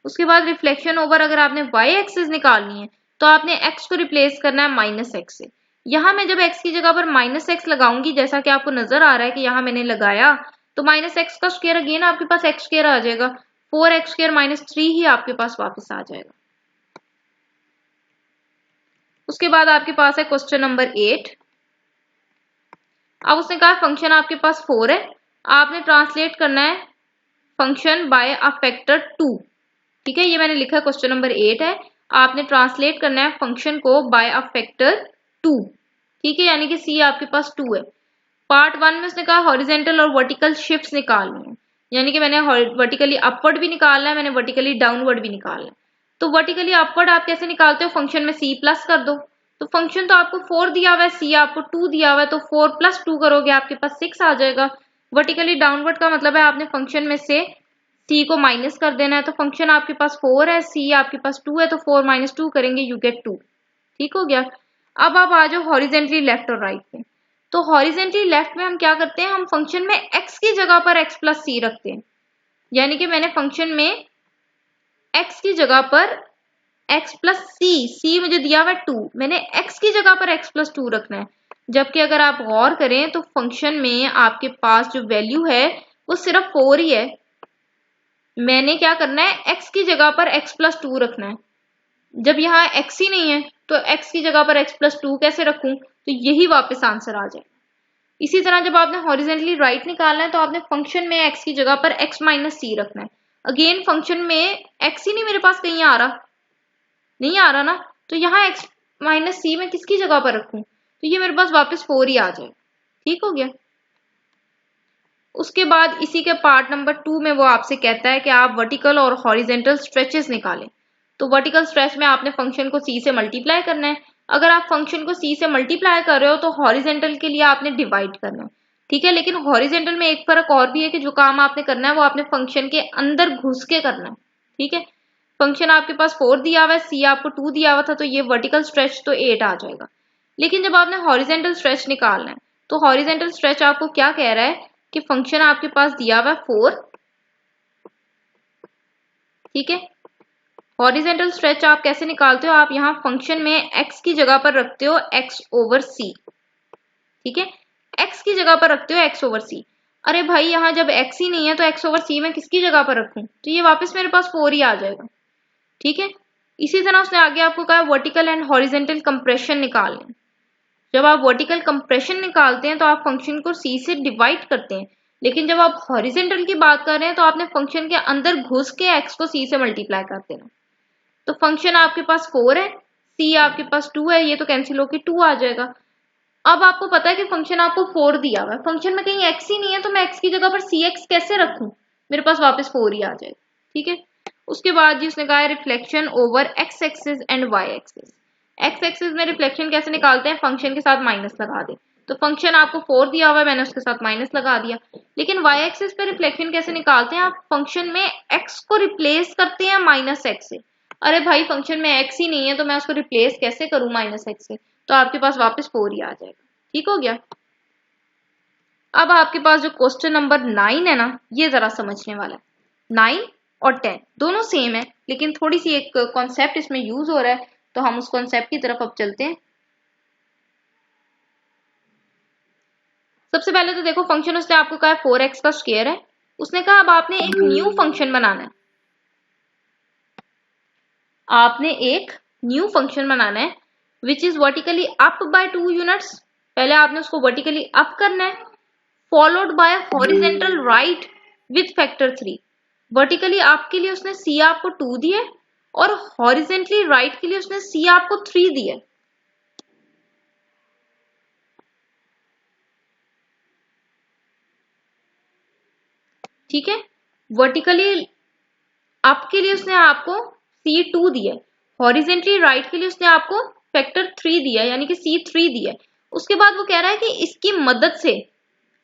उसके बाद रिफ्लेक्शन ओवर अगर आपने y एक्सिस निकालनी है तो आपने x को रिप्लेस करना है -x से। यहाँ मैं जब x की जगह पर -x लगाऊंगी, जैसा कि आपको नजर आ रहा है कि यहाँ मैंने लगाया, तो -x का स्क्वायर अगेन आपके पास x² आ जाएगा, 4x² - 3 ही आपके पास वापस आ जाएगा। उसके बाद आपके पास है क्वेश्चन नंबर 8। अब उसने कहा फंक्शन आपके पास 4 है, आपने ट्रांसलेट करना है फंक्शन बाय अ फैक्टर 2। ठीक है, ये मैंने लिखा है क्वेश्चन नंबर 8 है। आपने ट्रांसलेट करना है फंक्शन को बाय अ फैक्टर 2। ठीक है, यानी कि सी आपके पास 2 है। पार्ट 1 में उसने कहा हॉरिजेंटल और वर्टिकल शिफ्ट्स निकालनी है, यानी कि मैंने वर्टिकली अपवर्ड भी निकालना है, मैंने वर्टिकली डाउनवर्ड भी निकालना है। तो वर्टिकली अपवर्ड आप कैसे निकालते हो, फंक्शन में सी प्लस कर दो। तो फंक्शन तो आपको 4 दिया हुआ है, सी आपको 2 दिया हुआ है, तो 4 + 2 करोगे आपके पास 6 आ जाएगा। वर्टिकली डाउनवर्ड का मतलब है आपने फंक्शन में से सी को माइनस कर देना है। तो फंक्शन आपके पास 4 है, सी आपके पास 2 है, तो 4 - 2 करेंगे, यू गेट 2। ठीक हो गया। अब आप आ जाओ हॉरिजेंटली लेफ्ट और राइट में। तो हॉरिजेंटली लेफ्ट में हम क्या करते हैं, हम फंक्शन में x की जगह पर x + c रखते हैं। यानी कि मैंने फंक्शन में x की जगह पर x + c मुझे दिया हुआ 2, मैंने x की जगह पर x + 2 रखना है। जबकि अगर आप गौर करें तो फंक्शन में आपके पास जो वैल्यू है वो सिर्फ 4 ही है। मैंने क्या करना है, x की जगह पर x + 2 रखना है। जब यहाँ x ही नहीं है तो x की जगह पर x + 2 कैसे रखूं, तो यही वापस आंसर आ जाए। इसी तरह जब आपने हॉरिजेंटली राइट निकालना है तो आपने फंक्शन में x की जगह पर x - c रखना है। अगेन फंक्शन में x ही नहीं मेरे पास कहीं आ रहा, नहीं आ रहा ना, तो यहाँ x - c में किसकी जगह पर रखूं, तो ये मेरे पास वापस 4 ही आ जाए। ठीक हो गया। उसके बाद इसी के पार्ट नंबर 2 में वो आपसे कहता है कि आप वर्टिकल और हॉरिजेंटल स्ट्रेचेस निकालें। तो वर्टिकल स्ट्रेच में आपने फंक्शन को c से मल्टीप्लाई करना है। अगर आप फंक्शन को c से मल्टीप्लाई कर रहे हो तो हॉरिजेंटल के लिए आपने डिवाइड करना है। ठीक है, लेकिन हॉरिजेंटल में एक फर्क और भी है कि जो काम आपने करना है वो आपने फंक्शन के अंदर घुस के करना है। ठीक है, फंक्शन आपके पास 4 दिया हुआ है, c आपको 2 दिया हुआ था, तो ये वर्टिकल स्ट्रेच तो 8 आ जाएगा। लेकिन जब आपने हॉरिजेंटल स्ट्रेच निकालना है तो हॉरिजेंटल स्ट्रेच आपको क्या कह रहा है कि फंक्शन आपके पास दिया हुआ है 4। ठीक है, हॉरिजेंटल स्ट्रेच आप कैसे निकालते हो, आप यहाँ फंक्शन में x की जगह पर रखते हो x/c। ठीक है, x की जगह पर रखते हो x/c। अरे भाई यहाँ जब x ही नहीं है तो x/c में किसकी जगह पर रखूं, तो ये वापस मेरे पास 4 ही आ जाएगा। ठीक है, इसी तरह उसने आगे आपको कहा वर्टिकल एंड हॉरिजेंटल कंप्रेशन निकालने। जब आप वर्टिकल कंप्रेशन निकालते हैं तो आप फंक्शन को c से डिवाइड करते हैं, लेकिन जब आप हॉरिजेंटल की बात कर रहे हैं तो आपने फंक्शन के अंदर घुस के x को c से मल्टीप्लाई कर देना। तो फंक्शन आपके पास 4 है, c आपके पास 2 है, ये तो कैंसिल होकर 2 आ जाएगा। अब आपको पता है कि फंक्शन आपको 4 दिया हुआ है, फंक्शन में कहीं x ही नहीं है, तो मैं x की जगह पर cx कैसे रखूं, मेरे पास वापस 4 ही आ जाएगा। ठीक है, उसके बाद जी उसने कहा है reflection over x axis and y axis. x axis में रिफ्लेक्शन कैसे निकालते हैं, फंक्शन के साथ माइनस लगा दे। तो फंक्शन आपको 4 दिया हुआ है, मैंने उसके साथ माइनस लगा दिया। लेकिन y एक्सिस पे रिफ्लेक्शन कैसे निकालते हैं, आप फंक्शन में x को रिप्लेस करते हैं -x से। अरे भाई फंक्शन में x ही नहीं है तो मैं उसको रिप्लेस कैसे करूं -x से, तो आपके पास वापस 4 ही आ जाएगा। ठीक हो गया। अब आपके पास जो क्वेश्चन नंबर 9 है ना, ये जरा समझने वाला है। 9 और 10 दोनों सेम है, लेकिन थोड़ी सी एक कॉन्सेप्ट इसमें यूज हो रहा है, तो हम उस कॉन्सेप्ट की तरफ अब चलते हैं। सबसे पहले तो देखो फंक्शन उसने आपको कहा 4x का स्क्वायर है। उसने कहा अब आपने एक न्यू फंक्शन बनाना है, आपने एक न्यू फंक्शन बनाना है which is vertically up by 2 units. पहले आपने उसको वर्टिकली अप करना है, followed by horizontal right with factor 3। Vertically up के लिए उसने c आपको 2 दिया और हॉरिजेंटली राइट के लिए उसने c आपको 3 दिया। ठीक है, वर्टिकली अप के लिए उसने आपको c2 दिया, हॉरिजेंटली राइट के लिए उसने आपको फैक्टर 3 दिया, यानी कि c3 दिया। उसके बाद वो कह रहा है कि इसकी मदद से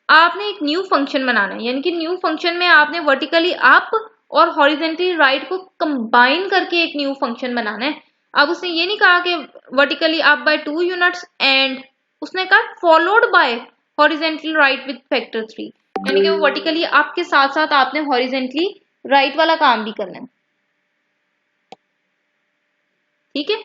आपने एक न्यू फंक्शन बनाना है, यानी कि न्यू फंक्शन में आपने वर्टिकली अप और हॉरिजेंटली राइट को कंबाइन करके एक न्यू फंक्शन बनाना है। अब उसने ये नहीं कहा कि vertically up by 2 units and उसने कहा followed by horizontally right with factor 3, यानी कि वो वर्टिकली अप के साथ साथ आपने हॉरिजेंटली राइट वाला काम भी करना है। ठीक है,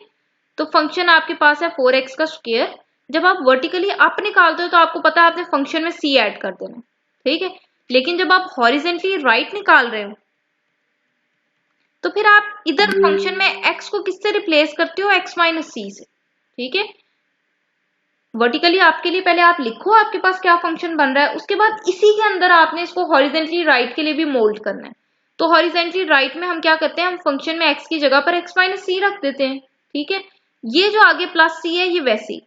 तो फंक्शन आपके पास है 4x का स्क्वायर। जब आप वर्टिकली अप निकालते हो तो आपको पता है आपने फंक्शन में c ऐड कर देना। ठीक है, लेकिन जब आप हॉरिजेंटली राइट निकाल रहे हो तो फिर आप इधर फंक्शन में x को किससे रिप्लेस करते हो, x - c से। ठीक है, वर्टिकली आपके लिए पहले आप लिखो आपके पास क्या फंक्शन बन रहा है, उसके बाद इसी के अंदर आपने इसको हॉरिजेंटली राइट के लिए भी मोल्ड करना है। तो हॉरिजेंटली राइट में हम क्या करते हैं, हम फंक्शन में x की जगह पर x माइनस सी रख देते हैं। ठीक है, ये जो आगे प्लस सी है ये वैसे,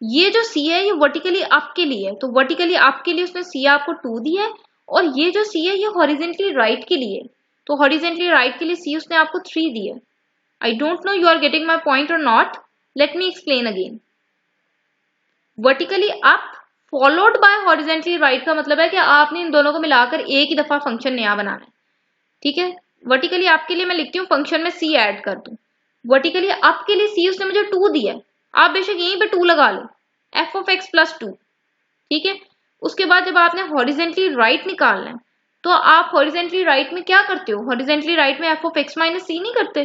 ये जो सी है ये वर्टिकली अप के लिए है, तो वर्टिकली अप के लिए उसने सी आपको 2 दिया है, और ये जो सी है ये हॉरिजेंटली राइट के लिए, तो हॉरिजेंटली राइट के लिए सी उसने आपको 3 दिया है। I don't know you are getting my point और not, let me explain again. Vertically up followed by horizontally right का मतलब है कि आपने इन दोनों को मिलाकर एक ही दफा फंक्शन नया बनाना है। ठीक है, वर्टिकली अप के लिए मैं लिखती हूँ फंक्शन में सी ऐड कर दूं, वर्टिकली अप के लिए सी उसने मुझे 2 दिया है, आप बेशक यहीं पे 2 लगा लो, एफ ऑफ एक्स प्लस 2। ठीक है, उसके बाद जब आपने हॉरिजेंटली राइट निकालना है तो आप हॉरिजेंटली राइट में क्या करते हो, हॉरिजेंटली राइट में एफ ऑफ एक्स माइनस सी नहीं करते,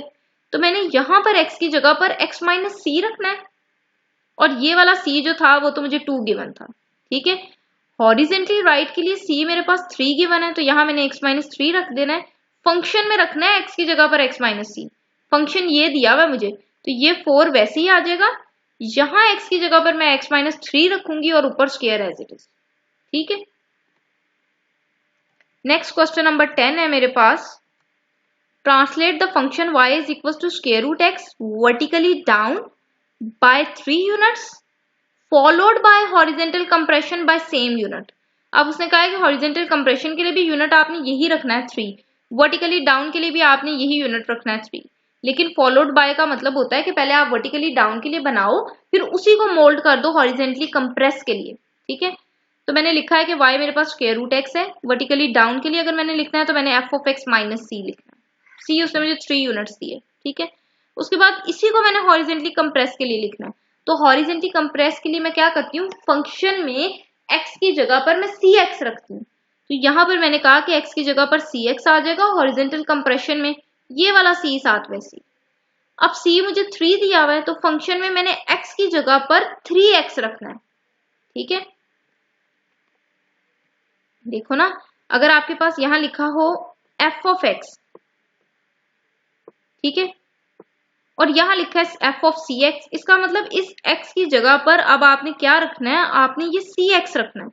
तो मैंने यहां पर एक्स की जगह पर एक्स माइनस सी रखना है, और ये वाला सी जो था वो तो मुझे 2 गिवन था। ठीक है, हॉरिजेंटली राइट के लिए सी मेरे पास 3 गिवन है, तो यहां मैंने x माइनस 3 रख देना है, फंक्शन में रखना है x की जगह पर x माइनस सी, फंक्शन ये दिया हुआ मुझे, तो ये 4 वैसे ही आ जाएगा, यहां x की जगह पर मैं x माइनस 3 रखूंगी और ऊपर स्क्वायर एज इट इज। ठीक है, नेक्स्ट क्वेश्चन नंबर 10 है मेरे पास, translate the function y is equal to square root x vertically down by 3 units followed by horizontal compression by same unit. अब उसने कहा है कि हॉरिजेंटल कंप्रेशन के लिए भी यूनिट आपने यही रखना है 3, वर्टिकली डाउन के लिए भी आपने यही यूनिट रखना है 3, लेकिन फॉलोड बाय का मतलब होता है कि पहले आप वर्टिकली डाउन के लिए बनाओ फिर उसी को मोल्ड कर दो हॉरिजेंटली कंप्रेस के लिए। ठीक है, तो मैंने लिखा है कि y मेरे पास स्क्वायर रूट x है, वर्टिकली डाउन के लिए अगर मैंने लिखना है तो मैंने एफ ऑफ एक्स माइनस सी लिखना है, सी उसने मुझे 3 यूनिट्स दिए। ठीक है, उसके बाद इसी को मैंने हॉरिजेंटली कंप्रेस के लिए लिखना है, तो हॉरिजेंटली कंप्रेस के लिए मैं क्या करती हूँ, फंक्शन में x की जगह पर मैं सी एक्स रखती हूँ, तो यहां पर मैंने कहा कि x की जगह पर सी एक्स आ जाएगा, हॉरिजेंटल कंप्रेशन में ये वाला c साथ वैसे। अब c मुझे 3 दिया हुआ है, तो फंक्शन में मैंने x की जगह पर 3x रखना है। ठीक है, देखो ना, अगर आपके पास यहां लिखा हो f ऑफ x, ठीक है, और यहां लिखा है एफ ऑफ सी एक्स, इसका मतलब इस x की जगह पर अब आपने क्या रखना है, आपने ये सी एक्स रखना है,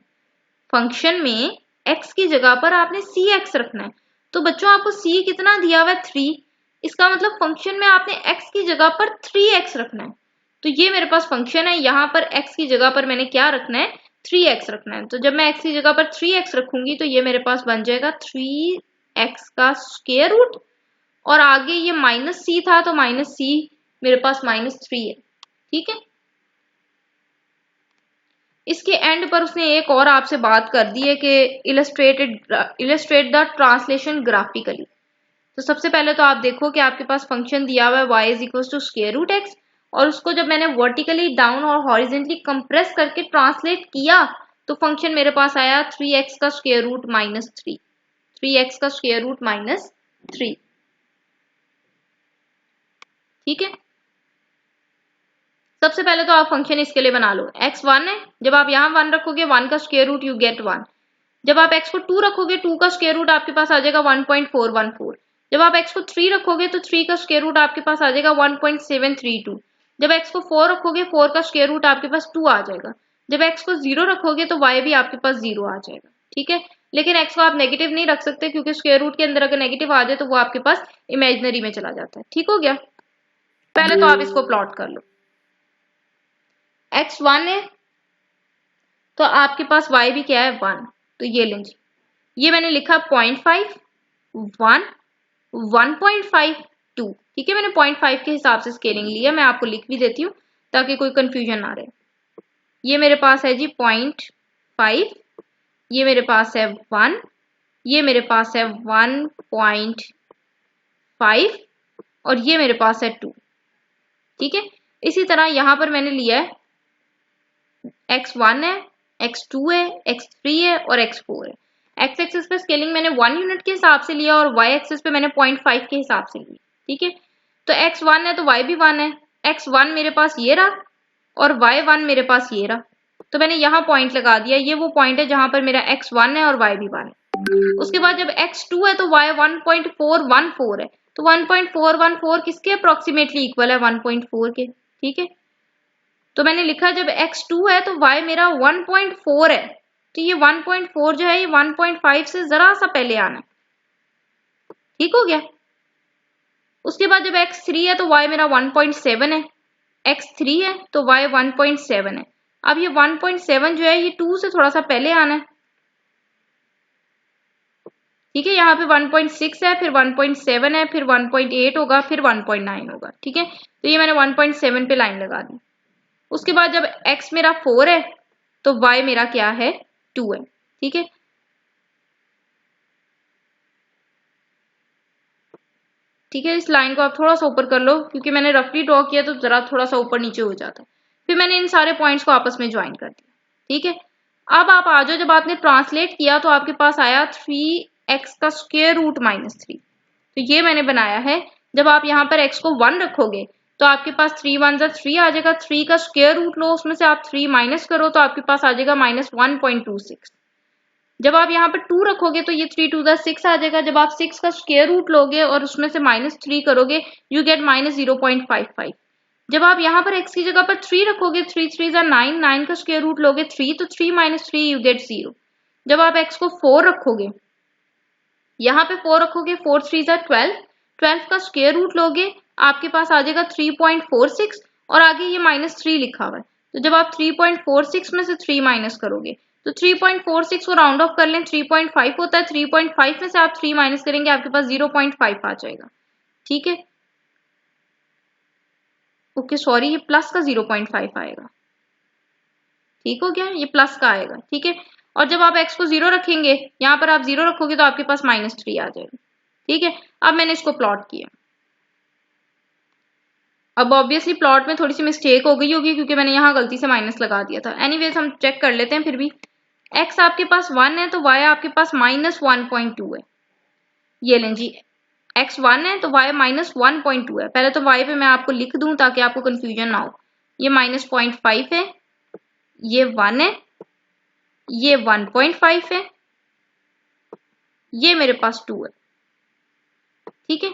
फंक्शन में x की जगह पर आपने सी एक्स रखना है। तो बच्चों आपको c कितना दिया हुआ है 3, इसका मतलब फंक्शन में आपने x की जगह पर 3x रखना है, तो ये मेरे पास फंक्शन है, यहाँ पर x की जगह पर मैंने क्या रखना है, 3x रखना है, तो जब मैं x की जगह पर 3x रखूंगी तो ये मेरे पास बन जाएगा 3x का स्क्वायर रूट, और आगे ये माइनस सी था तो माइनस सी मेरे पास माइनस 3 है। ठीक है, इसके एंड पर उसने एक और आपसे बात कर दी है कि इलस्ट्रेट द ट्रांसलेशन ग्राफिकली। तो सबसे पहले तो आप देखो कि आपके पास फंक्शन दिया हुआ है y is equal to square root X, और उसको जब मैंने वर्टिकली डाउन और हॉरिजेंटली कंप्रेस करके ट्रांसलेट किया तो फंक्शन मेरे पास आया 3x का स्क्वायर रूट माइनस 3, 3x का स्क्वायर रूट माइनस 3। ठीक है, सबसे पहले तो आप फंक्शन इसके लिए बना लो, x 1 है, जब आप यहाँ 1 रखोगे 1 का स्क्वायर रूट यू गेट 1, जब आप x को 2 रखोगे 2 का स्क्वायर रूट आपके पास आ जाएगा 1.414, जब आप x को 3 रखोगे तो 3 का स्क्वायर रूट आपके पास आ जाएगा 1.732, जब x को 4 रखोगे 4 का स्क्वायर रूट आपके पास 2 आ जाएगा, जब x को 0 रखोगे तो y भी आपके पास 0 आ जाएगा। ठीक है, लेकिन x को आप नेगेटिव नहीं रख सकते क्योंकि स्क्वायर रूट के अंदर अगर नेगेटिव आ जाए तो वो आपके पास इमेजिनरी में चला जाता है। ठीक हो गया, पहले तो आप इसको प्लॉट कर लो, x 1 है तो आपके पास y भी क्या है 1, तो ये लें जी, ये मैंने लिखा 0.5 1 1.5 2। ठीक है, मैंने 0.5 के हिसाब से स्केलिंग लिया, मैं आपको लिख भी देती हूँ ताकि कोई कंफ्यूजन ना रहे। ये मेरे पास है जी 0.5, ये मेरे पास है 1, ये मेरे पास है 1.5 और ये मेरे पास है 2। ठीक है, इसी तरह यहां पर मैंने लिया है x1 है, x2 है, x3 है और x4 है। x एक्सिस पे स्केलिंग मैंने 1 यूनिट के हिसाब से लिया और y एक्सिस पे मैंने 0.5 के हिसाब से लिया। ठीक है, तो x1 है तो y भी 1 है, x1 मेरे पास ये रहा और y1 मेरे पास ये रहा, तो मैंने यहाँ पॉइंट लगा दिया, ये वो पॉइंट है जहां पर मेरा x1 है और y भी 1 है। उसके बाद जब x2 है तो y 1.414 है, तो 1.414 किसके अप्रोक्सीमेटली इक्वल है 1.4 के। ठीक है, तो मैंने लिखा जब x2 है तो y मेरा 1.4 है, तो ये 1.4 जो है ये 1.5 से जरा सा पहले आना है। ठीक हो गया। उसके बाद जब x3 है तो y मेरा 1.7 है, x3 है तो y 1.7 है। अब ये 1.7 जो है ये 2 से थोड़ा सा पहले आना है, ठीक है। यहाँ पे 1.6 है, फिर 1.7 है, फिर 1.8 होगा, फिर 1.9 होगा, ठीक है। तो ये मैंने 1.7 पे लाइन लगा दी। उसके बाद जब x मेरा 4 है तो y मेरा क्या है 2 है, ठीक है। ठीक है, इस लाइन को आप थोड़ा सा ऊपर कर लो क्योंकि मैंने रफली ड्रॉ किया तो जरा थोड़ा सा ऊपर नीचे हो जाता है। फिर मैंने इन सारे पॉइंट्स को आपस में ज्वाइन कर दिया, ठीक है। अब आप आ जाओ, जब आपने ट्रांसलेट किया तो आपके पास आया 3x का स्क्वायर रूट -3। तो ये मैंने बनाया है। जब आप यहाँ पर x को 1 रखोगे तो आपके पास 3 1 जा 3 आ जाएगा। 3 का स्क्वायर रूट लो, उसमें से आप 3 माइनस करो तो आपके पास आ जाएगा -1.26। जब आप यहाँ पर 2 रखोगे तो ये 3 2 जा 6 आ जाएगा। जब आप 6 का स्क्वायर रूट लोगे और उसमें से -3 करोगे यू गेट -0.55। जब आप यहाँ पर x की जगह पर 3 रखोगे, 3 3 जा 9, 9 का स्क्वायर रूट लोगे 3, तो 3 -3 यू गेट 0। जब आप x को 4 रखोगे, यहाँ पे 4 रखोगे, 4 3 जा 12, 12 का स्क्वायर रूट लोगे आपके पास आ जाएगा 3.46 और आगे ये -3 लिखा हुआ है। तो जब आप 3.46 में से 3 माइनस करोगे तो 3.46 को राउंड ऑफ कर लें, 3.5 होता है। 3.5 में से आप 3 माइनस करेंगे आपके पास 0.5 आ जाएगा, ठीक है। ओके सॉरी, ये प्लस का 0.5 आएगा, ठीक हो गया, ये प्लस का आएगा, ठीक है। और जब आप x को 0 रखेंगे, यहाँ पर आप 0 रखोगे तो आपके पास -3 आ जाएगा, ठीक है। अब मैंने इसको प्लॉट किया। अब ऑब्वियसली प्लॉट में थोड़ी सी मिस्टेक हो गई होगी क्योंकि मैंने यहाँ गलती से माइनस लगा दिया था। एनीवेज हम चेक कर लेते हैं। फिर भी x आपके पास 1 है तो y आपके पास -1.2 है। ये लें जी, x 1 है तो y -1.2 है। पहले तो y पे मैं आपको लिख दूं ताकि आपको कंफ्यूजन ना हो। ये -0.5 है, ये 1 है, ये 1.5 है, ये मेरे पास 2 है, ठीक है।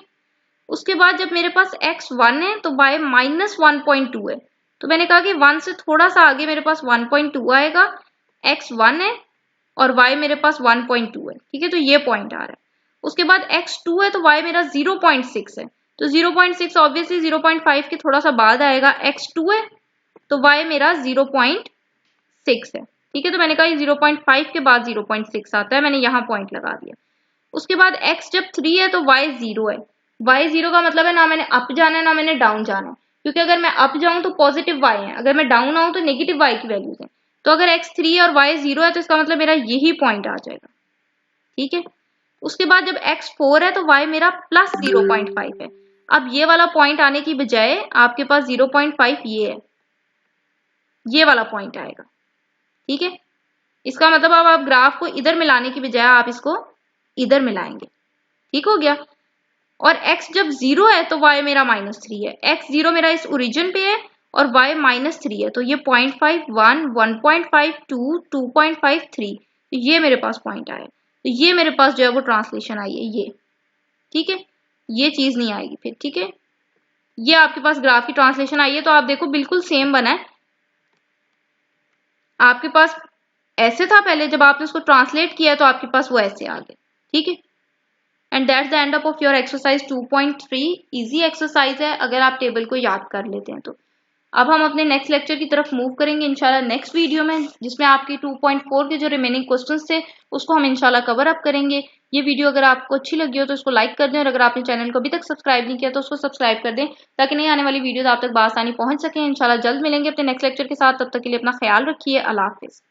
उसके बाद जब मेरे पास x 1 है तो y -1.2 है। तो मैंने कहा कि 1 से थोड़ा सा आगे मेरे पास 1.2 आएगा। x 1 है और y मेरे पास 1.2 है, ठीक है। तो ये पॉइंट आ रहा है। उसके बाद x 2 है तो y मेरा 0.6 है। तो 0.6 ऑब्वियसली 0.5 के थोड़ा सा बाद आएगा। x 2 है तो y मेरा 0.6 है, ठीक है। तो मैंने कहा 0.5 के बाद 0.6 आता है, मैंने यहाँ पॉइंट लगा दिया। उसके बाद x जब 3 है तो y 0 है। y 0 का मतलब है ना मैंने अप जाना है ना मैंने डाउन जाना है, क्योंकि अगर मैं अप जाऊं तो पॉजिटिव y है, अगर मैं डाउन आऊं तो नेगेटिव y की वैल्यूज है। तो अगर x 3 है और y 0 है तो इसका मतलब मेरा यही पॉइंट आ जाएगा, ठीक है। उसके बाद जब x 4 है तो y मेरा +0.5 है। अब ये वाला पॉइंट आने की बजाय आपके पास 0.5 ये है, ये वाला पॉइंट आएगा, ठीक है। इसका मतलब अब आप ग्राफ को इधर मिलाने की बजाय आप इसको इधर मिलाएंगे, ठीक हो गया। और x जब 0 है तो y मेरा -3 है। x 0 मेरा इस ओरिजिन पे है और y -3 है। तो ये 0.5 1 1.5 2 2.5 3, तो ये मेरे पास पॉइंट आया। तो ये मेरे पास जो है वो ट्रांसलेशन आई है, ये ठीक है। ये चीज नहीं आएगी फिर, ठीक है। ये आपके पास ग्राफ की ट्रांसलेशन आई है। तो आप देखो बिल्कुल सेम बना है। आपके पास ऐसे था पहले, जब आपने उसको ट्रांसलेट किया तो आपके पास वो ऐसे आ गया, ठीक है। And that's the end of your exercise 2.3। Easy exercise है अगर आप टेबल को याद कर लेते हैं तो। अब हम अपने नेक्स्ट लेक्चर की तरफ मूव करेंगे इंशाल्लाह नेक्स्ट वीडियो में, जिसमें आपकी 2.4 के जो रिमेनिंग क्वेश्चंस थे उसको हम इंशाल्लाह कवर अप करेंगे। ये वीडियो अगर आपको अच्छी लगी हो तो इसको लाइक कर दें, और अगर आपने चैनल को अभी तक सब्सक्राइब नहीं किया तो उसको सब्सक्राइब कर दें ताकि नई आने वाली वीडियोस आप तक बआसानी पहुंच सकें। इंशाल्लाह जल्द मिलेंगे अपने नेक्स्ट लेक्चर के साथ। तब तक के लिए अपना ख्याल रखिए। अल्लाह हाफिज।